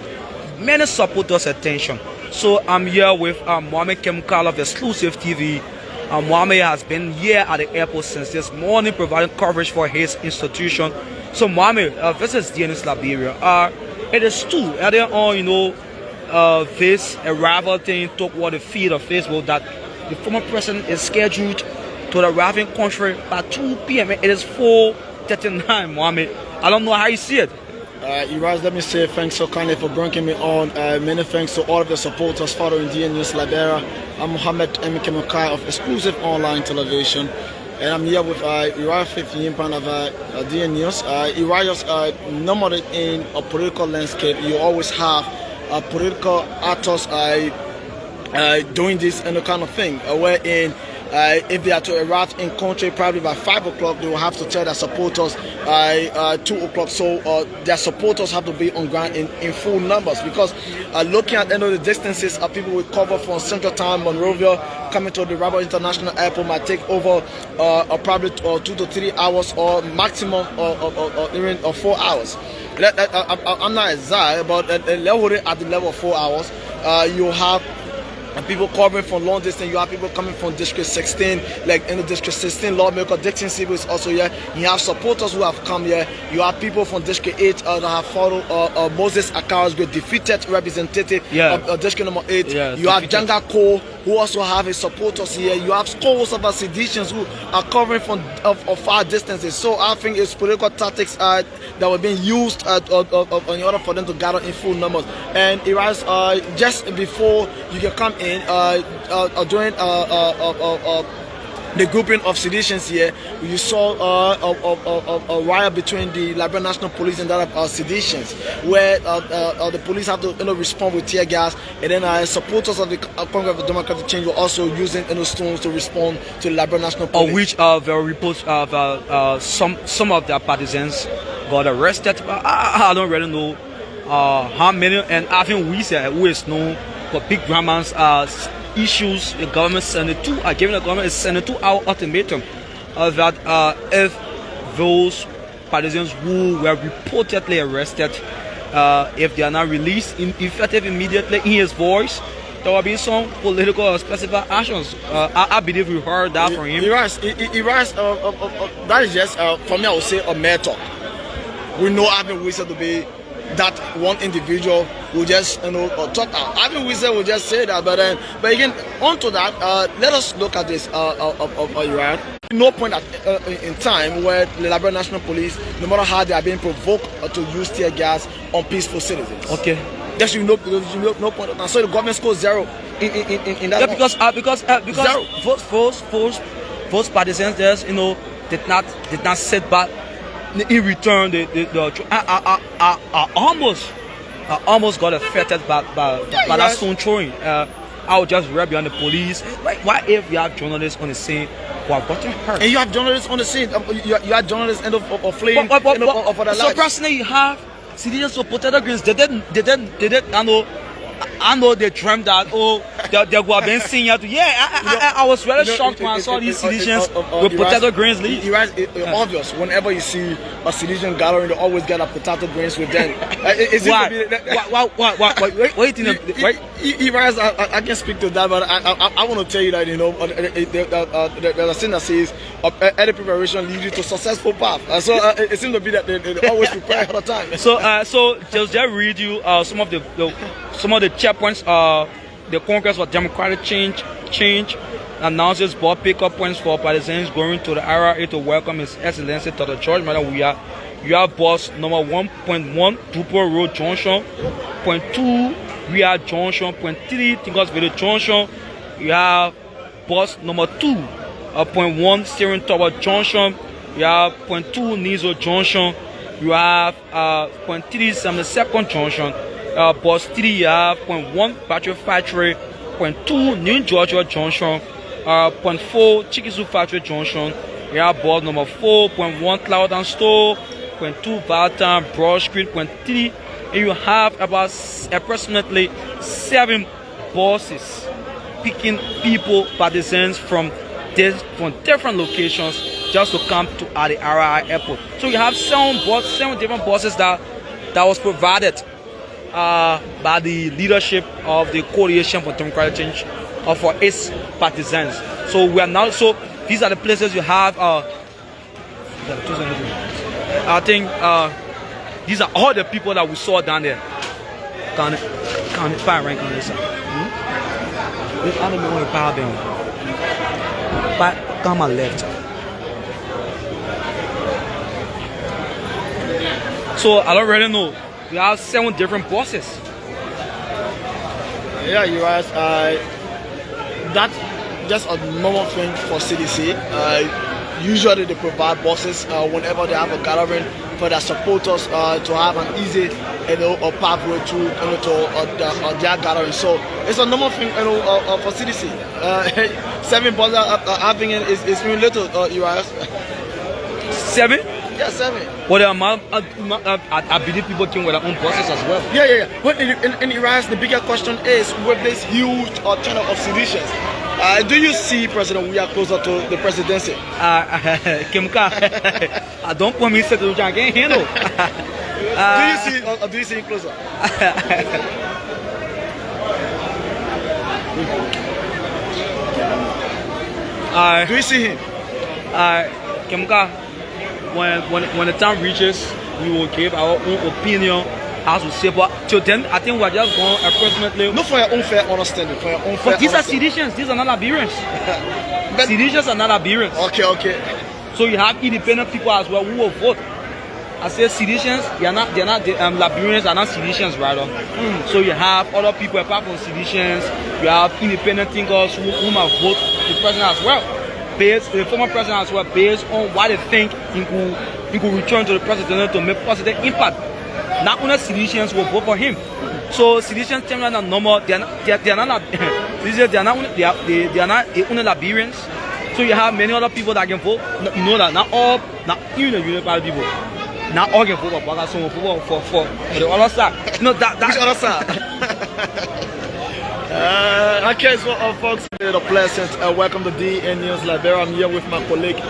many supporters' attention. So I'm here with Mohammed Kemkal of Exclusive TV. Mohammed has been here at the airport since this morning, providing coverage for his institution. So Mohammed, this is DNS Liberia. It is true. Earlier on, this arrival thing took what the feed of Facebook that the former president is scheduled to arrive in country by 2 p.m. It is 4:39, Mohammed. I don't know how you see it. Iraz, let me say thanks so kindly for bringing me on. Many thanks to all of the supporters following DNS Liberia. I'm Mohammed Kemukai of Exclusive Online Television. And I'm here with Iraz 15 of DNS. Iraz, normally in a political landscape, you always have political actors doing this and the kind of thing, wherein if they are to arrive in country probably by 5 o'clock, they will have to tell their supporters 2 o'clock. So their supporters have to be on ground in full numbers, because looking at the distances, people will cover from Central Time, Monrovia, coming to the Rabat International Airport might take over probably 2 to 3 hours, or maximum even 4 hours. I'm not exact, but at the level of 4 hours, you have people covering from long distance. You have people coming from District 16, like in the District 16, lawmaker Dixon Sibu is also here. You have supporters who have come here. You have people from District 8 that have followed Moses Akawa's great defeated representative of District number 8. Yeah, you have Janga Ko who also have his supporters here. You have scores of seditionists who are covering from far distances. So I think it's political tactics that were being used in order for them to gather in full numbers. And it was just before you can come in during the grouping of seditionists here, you saw a riot between the Liberian National Police and that of seditionists, where the police have to respond with tear gas, and then supporters of the Congress of Democratic Change were also using stones to respond to the Liberian National Police. Of which there were reports of some of their partisans got arrested. I don't really know how many, and I think we said who is known for big dramas issues. The government are giving the government a 72-hour ultimatum that if those partisans who were reportedly arrested, if they are not released effective immediately, in his voice, there will be some political or specific actions. I believe we heard that from him. That is just, for me, I would say a mere talk. We know Ivan Wisa to be that one individual will just talk out. Ivan Wisa will just say that, but again, onto that, let us look at this of Iran. No point in time where the Liberian National Police, no matter how they are being provoked to use tear gas on peaceful citizens. Okay. There should be no point of time. So the government scores zero in that. Yeah, because those partisans just did not sit back. In return, I almost got affected by that stone throwing. I would just rub behind the police. Why if you have journalists on the scene who have gotten hurt? And you have journalists on the scene. You have journalists end up fleeing for their lives. So personally, you have citizens who protect the greens. They didn't. I know they dreamt that they were being seen here. I was really shocked when I saw these citizens with potato grains leave. It's obvious. Whenever you see a citizen gathering, they always get a potato grains with them. Why? What do you think? I can speak to that, but I want to tell you that there's a saying that says early preparation leads you to successful path. So it seems to be that they always prepare all the time. So just read you some of the checkpoints. The Congress for Democratic Change announces board pickup points for partisans going to the RRA to welcome His Excellency Dr. George Madam. You have bus number 1.1, Dupont Road Junction, .2, Riyadh Junction, .3, Tinkersville Junction. You have bus number 2, .1, Steering Tower Junction. You have .2, Nizo Junction. You have .3, 72nd Junction. Bus 3, you have .1, Battery Factory, .2, New Georgia Junction, .4, Chikizu Factory Junction. You have bus number 4, .1, Cloud and Store, .2, Valentine, Broad Street, .3, and you have about approximately 7 buses picking people, partisans from different locations just to come to the RI airport. So you have 7 different buses that was provided by the leadership of the Coalition for Democratic Change for its partisans. So we are now. So these are the places you have. I think these are all the people that we saw down there. Can find rank on this side. This enemy on the power down. But come on left. So I don't really know. We have 7 different buses. Yeah, you guys. That's just a normal thing for CDC. Usually they provide buses whenever they have a gathering for their supporters to have an easy, pathway through to their gathering. So it's a normal thing, for CDC. 7 buses having it is really little. You guys. 7? Yeah, 7. Well, I believe people came with their own buses as well. Yeah. But in Iran, the bigger question is with this huge turnout of seditionists. Do you see President Weah closer to the presidency? Kimka, don't put me to the I can't handle. Do you see him closer? Do you see him? Kimka, when the time reaches, we will give our own opinion has to say. But till then, I think we're just going approximately. Not for your own fair understanding. For your own fair But these are understanding. seditions. These are not Liberians. Seditions are not Liberians. Okay. So you have independent people as well who will vote. I say seditions, Liberians are not seditions, rather. So you have other people apart from seditions. You have independent thinkers who might vote the president as well, the former president as well, based on what they think he could return to the president to make positive impact. Not only seditions will vote for him. So seditions are not normal. They are not only Liberians. So you have many other people that can vote. You know that not even the Union Party people. Not all can vote for Baga, some vote for the other side. No, that which other side? Okay, so folks, it's a pleasant welcome to DN News Liberia. I'm here with my colleague,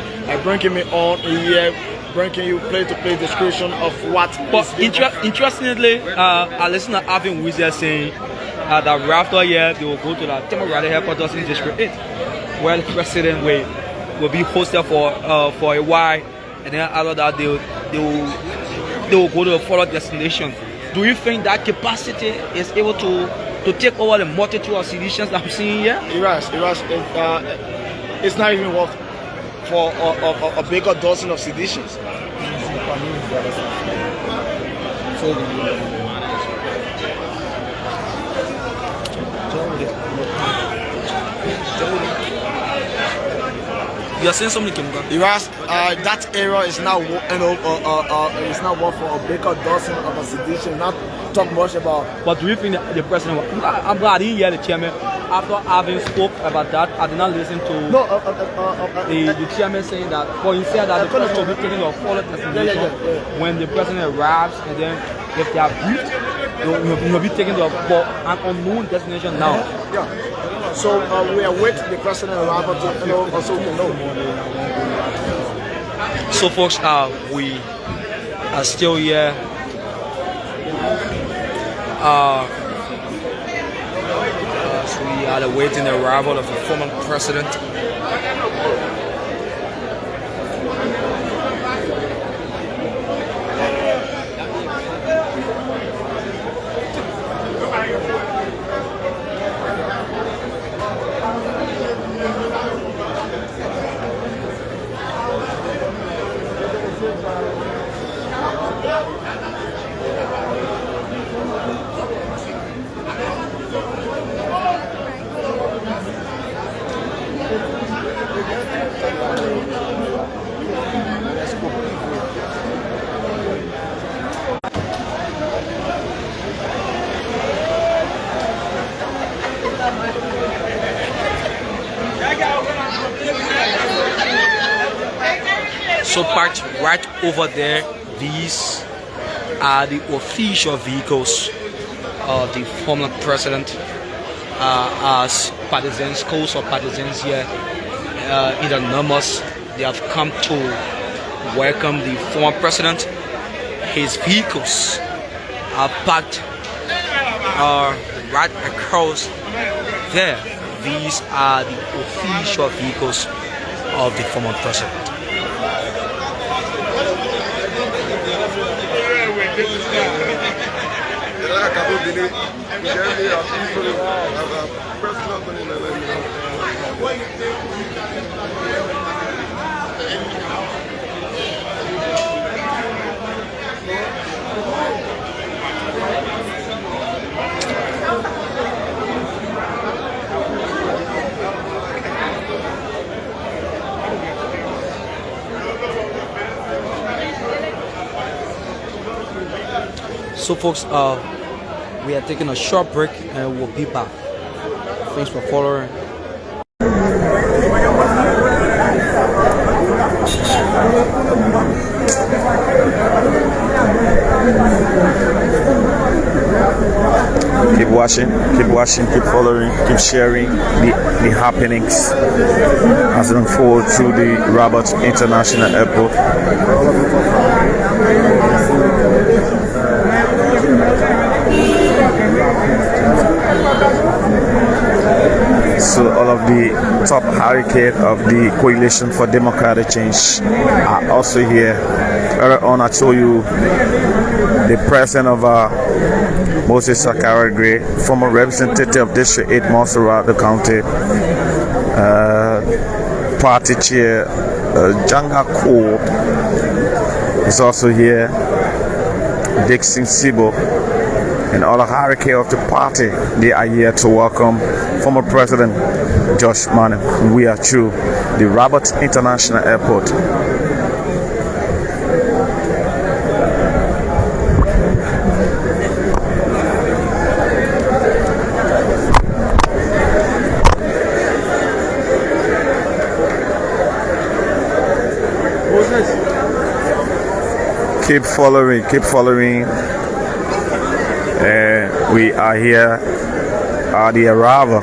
bringing me on here, bringing you play-to-play description of what. But interestingly, I listened to Alvin Wizard saying that after here they will go to the temporary headquarters in District 8, where the president will be hosted for a while, and then after that they will go to a further destination. Do you think that capacity is able to take over the multitude of seditions that I'm seeing here? It's not even worth for a bigger dozen of seditions. You are saying something, Kimba? That area is now is not worth for a bigger dozen of a sedition. Not talk much about. But do you think the president? I'm glad he hear the chairman. After having spoke about that, I did not listen to the chairman saying that. But he said that the president will be taking a follow destination when the president arrives, and then if they are briefed, they will be taken to an unknown destination now. Yeah. So we await the president arrival to also to know. So folks, we are still here. So we are awaiting the arrival of the former president. So parked right over there, these are the official vehicles of the former president as partisans, close or partisans here in the numbers. They have come to welcome the former president. His vehicles are parked right across there. These are the official vehicles of the former president. So folks, we are taking a short break and we'll be back. Thanks for following. Keep watching, keep following, keep sharing the happenings as it unfolds through the Rabat International Airport. So all of the top hurricane of the Coalition for Democratic Change are also here Earlier on, I told you the president of Moses Sakara Gray, former representative of District 8 Montserrat, the county, party chair Janga Ko is also here, Dixon Sibo, and all the hierarchy of the party. They are here to welcome former President Josh Mane. We are through the Rabat International Airport. Keep following. We are here at the arrival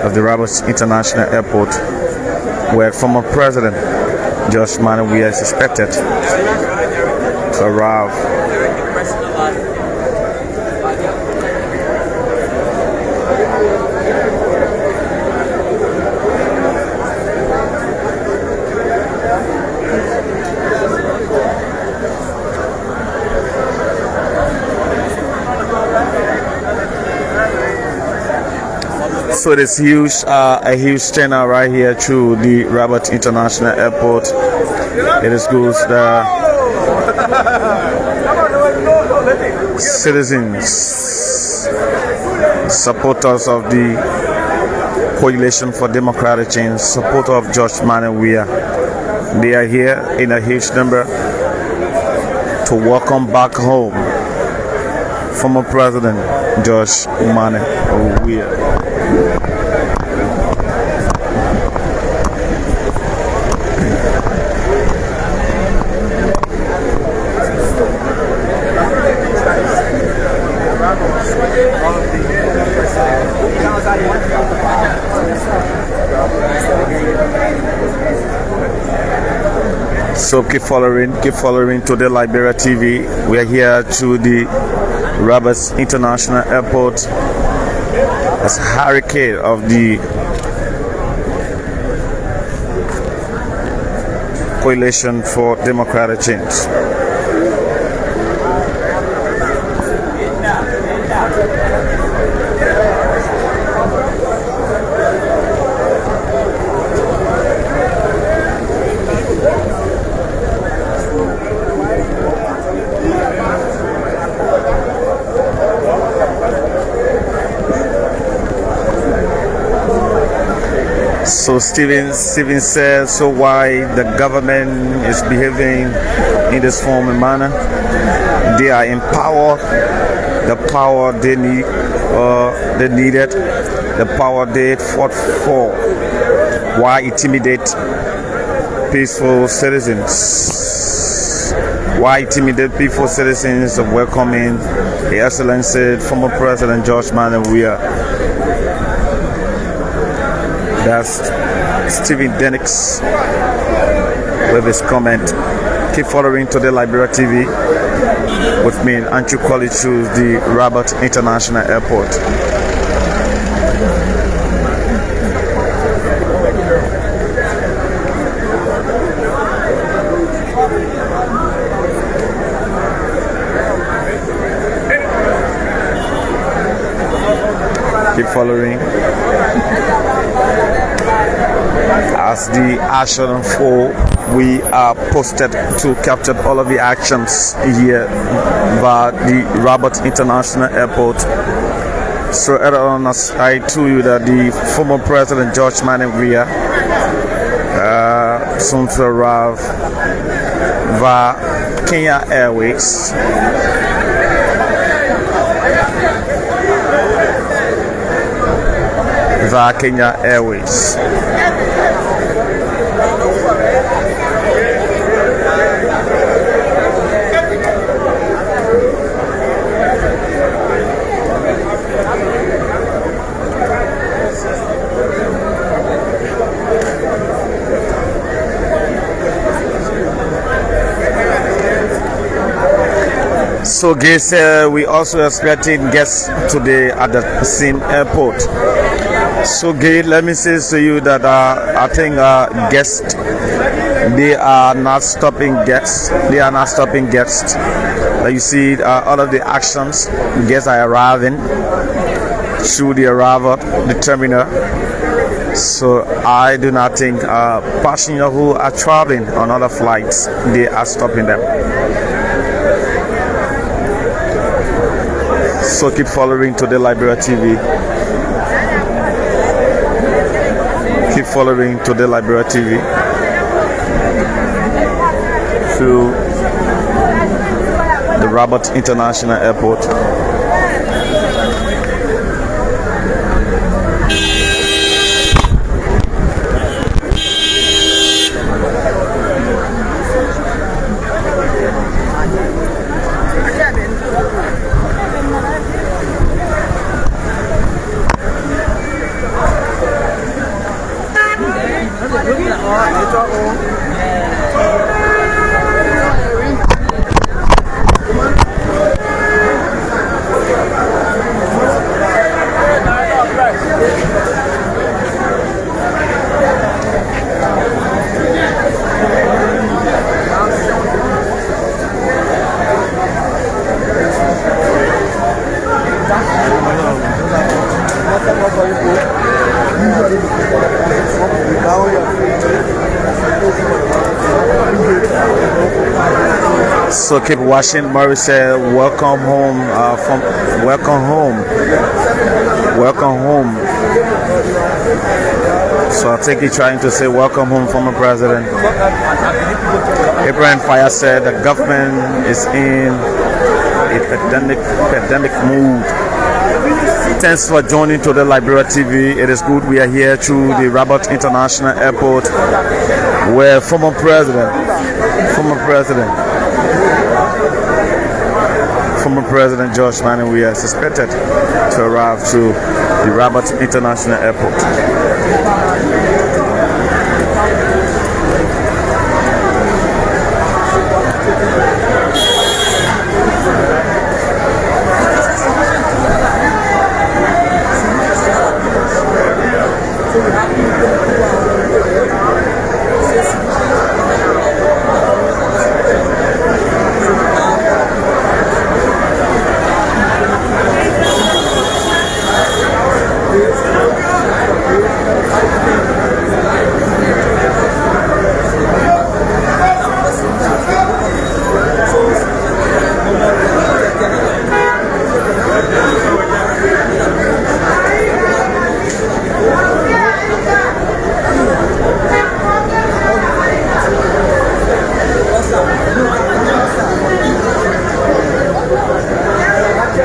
of the Rabat International Airport, where former President Josh Mane is expected to arrive. So there's a huge turnout right here through the Rabat International Airport. It is good that citizens, supporters of the Coalition for Democratic Change, supporters of Josh Mane, they are here in a huge number to welcome back home former President Josh Mane. So keep following to the Liberia TV. We are here to the Rabat International Airport as hurricane of the Coalition for Democratic Change. So Stephen says, so why the government is behaving in this form and manner? They are empowered, the power they need, they needed, the power they fought for. Why intimidate peaceful citizens? Why intimidate peaceful citizens of welcoming the Excellency former President Josh Mane? That's Stephen Denix with his comment. Keep following to the Liberia TV with me in Antrim College to the Rabat International Airport. Keep following. As the action unfolds, we are posted to capture all of the actions here by the Rabat International Airport. So earlier on, as I told you that the former President Josh Mane soon to arrive via Kenya Airways. Via Kenya Airways. So guys, we also expecting guests today at the same airport. So Gail, let me say to you that I think guests They are not stopping guests. They are not stopping guests. You see, all of the actions, guests are arriving through the arrival, the terminal. So I do not think passengers who are traveling on other flights, they are stopping them. So keep following Today Liberia TV. Keep following Today Liberia TV through the Rabat International Airport. So keep watching. Murray said, "Welcome home welcome home." So I think he's trying to say, "Welcome home, former president." Abraham Fire said the government is in a pandemic mood. Thanks for joining to the Liberia TV. It is good we are here through the Rabat International Airport, where former president George Manning is suspected to arrive through the Rabat International Airport.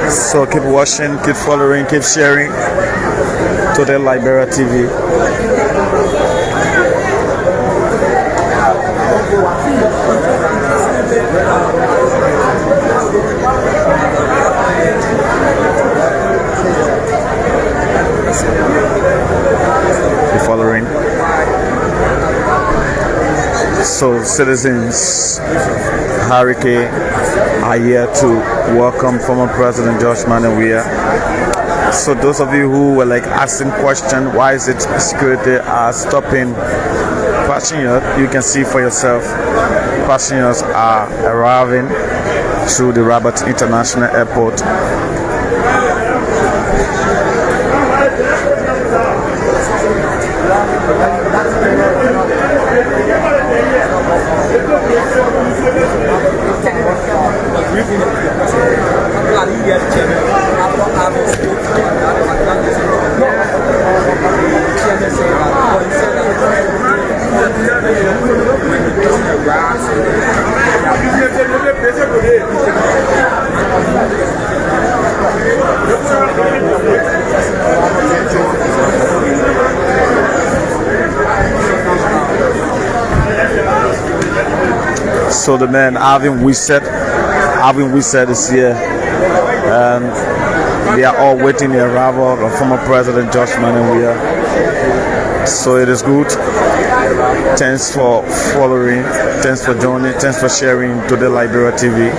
So keep watching, keep following, keep sharing Today Liberia TV. Keep following. So citizens, Harike are here to welcome former President George Manning. So those of you who were like asking question, why is it security are stopping passengers? You can see for yourself, passengers are arriving through the Rabat International Airport. So the man Alvin Wisset is here, and they are all waiting the arrival of former President George Manning. So it is good. Thanks for following, thanks for joining, thanks for sharing Today Liberia TV.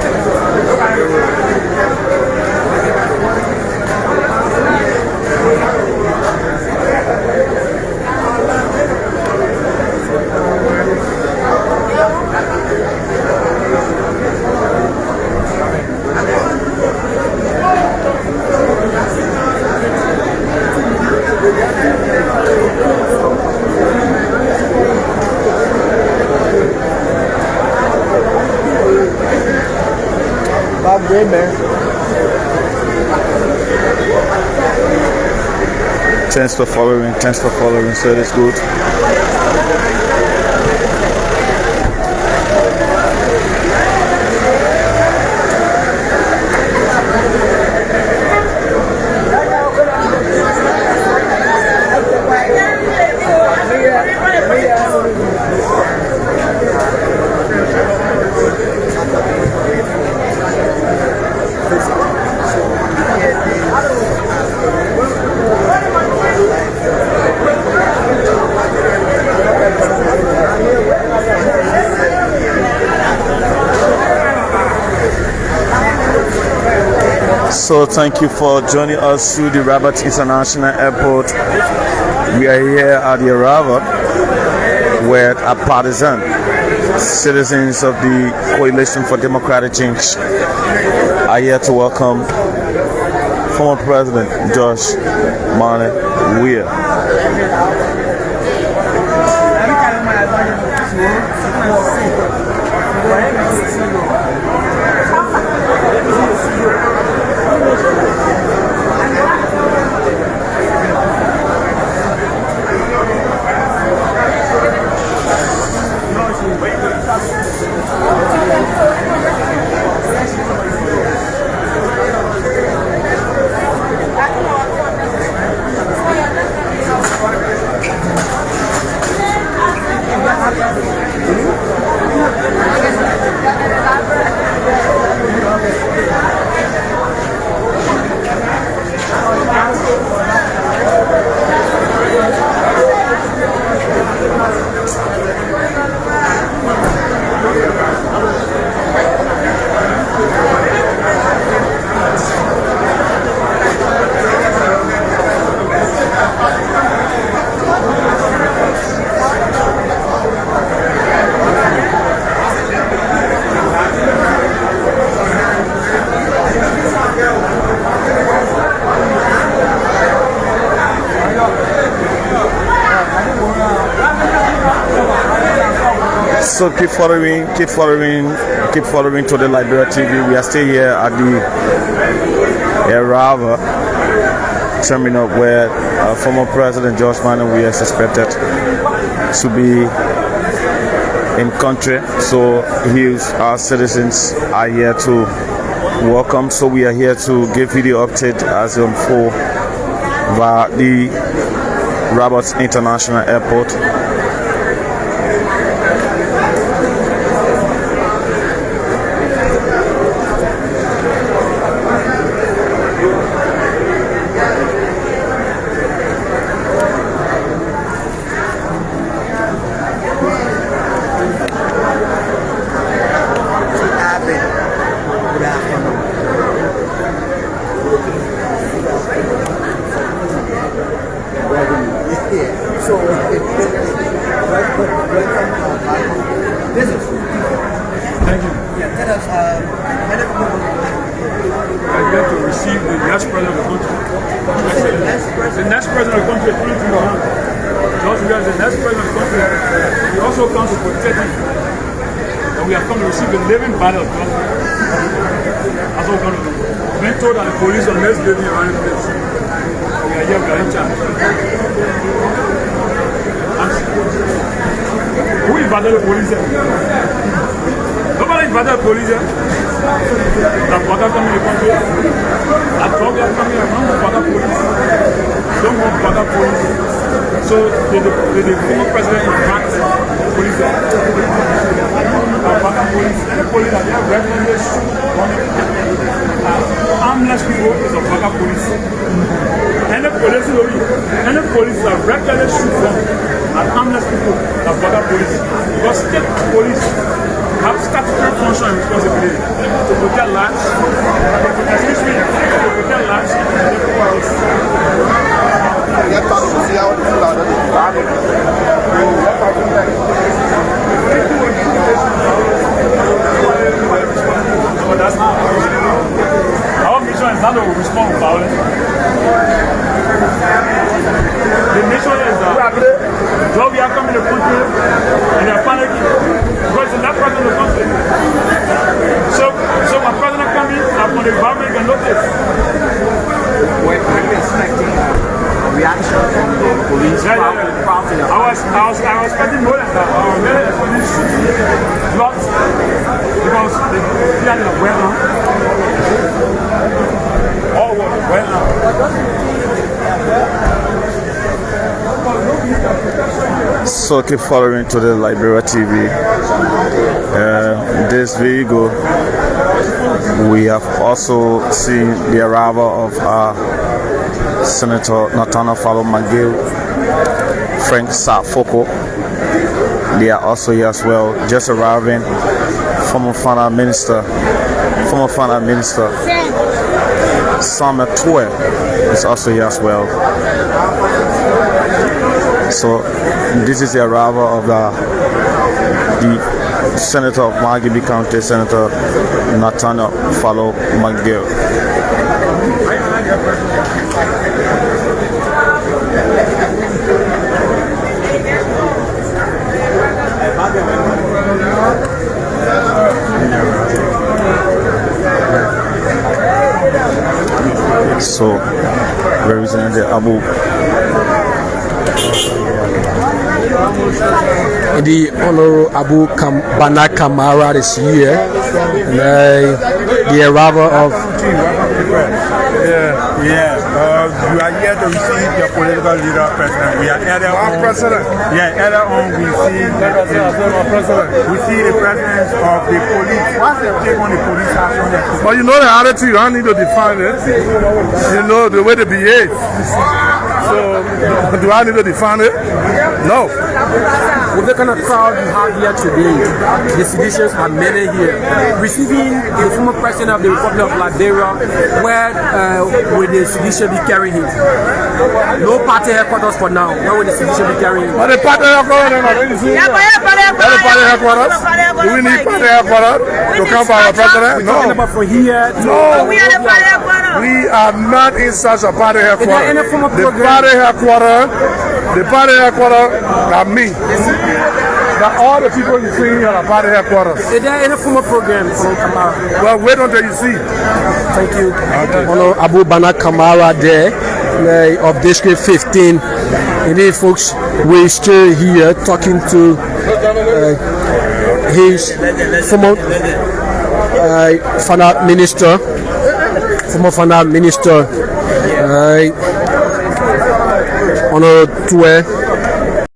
Back there, man. Thanks for following, so that's good. So thank you for joining us through the Rabat International Airport. We are here at the Rabat where our partisan citizens of the Coalition for Democratic Change are here to welcome former President JORWEAH. So keep following to the Liberia TV. We are still here at the Arava terminal where former President JORWEAH is expected to be in country. So our citizens are here to welcome. So we are here to give video update as on for via the Rabat International Airport. Thank you. Yeah, tell us, I get to receive the next president of the country. The next president of the country is coming to your hand. Just because the next president of the country, he also comes to protect you. And we have come to receive the living battle of God. That's what we're going to do. We've been told that the police are less living around the place. We are here, we are in charge. Who invaded the police here? Nobody invaded the police here. The Baka coming in the country. The drug are coming around the Baka police. Don't want Baka police. So the former president invaded the police here. The Baka police. Any police that they have regularly armless people is a Baka police. Any police that regularly shoot them are armless people are Baka police. Because state police have statutory function and responsibility to protect lives, to protect lives and but that's not our mission is not to respond to violence. The mission is that JORWEAH come in the country and they are panicking because it's not part of the country. So my president come in So keep following to the Liberia TV. This video, we have also seen the arrival of Senator Nathaniel Fallow McGill, Frank Safoko. They are also here as well. Just arriving, former finance minister Samuel Tue is also here as well. So this is the arrival of the Senator of Margibi County, Senator Nathaniel Fallow McGill. So, Representative Abu. The Honorable Abu Bana Kamara is here. The arrival of you are here to receive the political leader, President. We are earlier on. President. Yeah, earlier on we see the presence of the police. What's the take on the police action? But you know the attitude, I don't need to define it. You know the way they behave. So, do I need to define it? No. with the kind of crowd you have here today, the citizens are many here, receiving the former president of the Republic of Liberia, where will the citizen be carrying him? No party headquarters for now. Where will the citizen be carrying him? But the party headquarters, party headquarters. Do we need party headquarters to come for our president? No. Talking about from here to no. We are not in such a party headquarters. The party headquarters are me. Now all the people you see here are party headquarters. Is there any formal program from Kamara? Well, wait until you see. Thank you. Okay. Honorable Abu Bana Kamara there of District 15. Indeed, folks, we're still here talking to his former finance minister, Honorable Tue.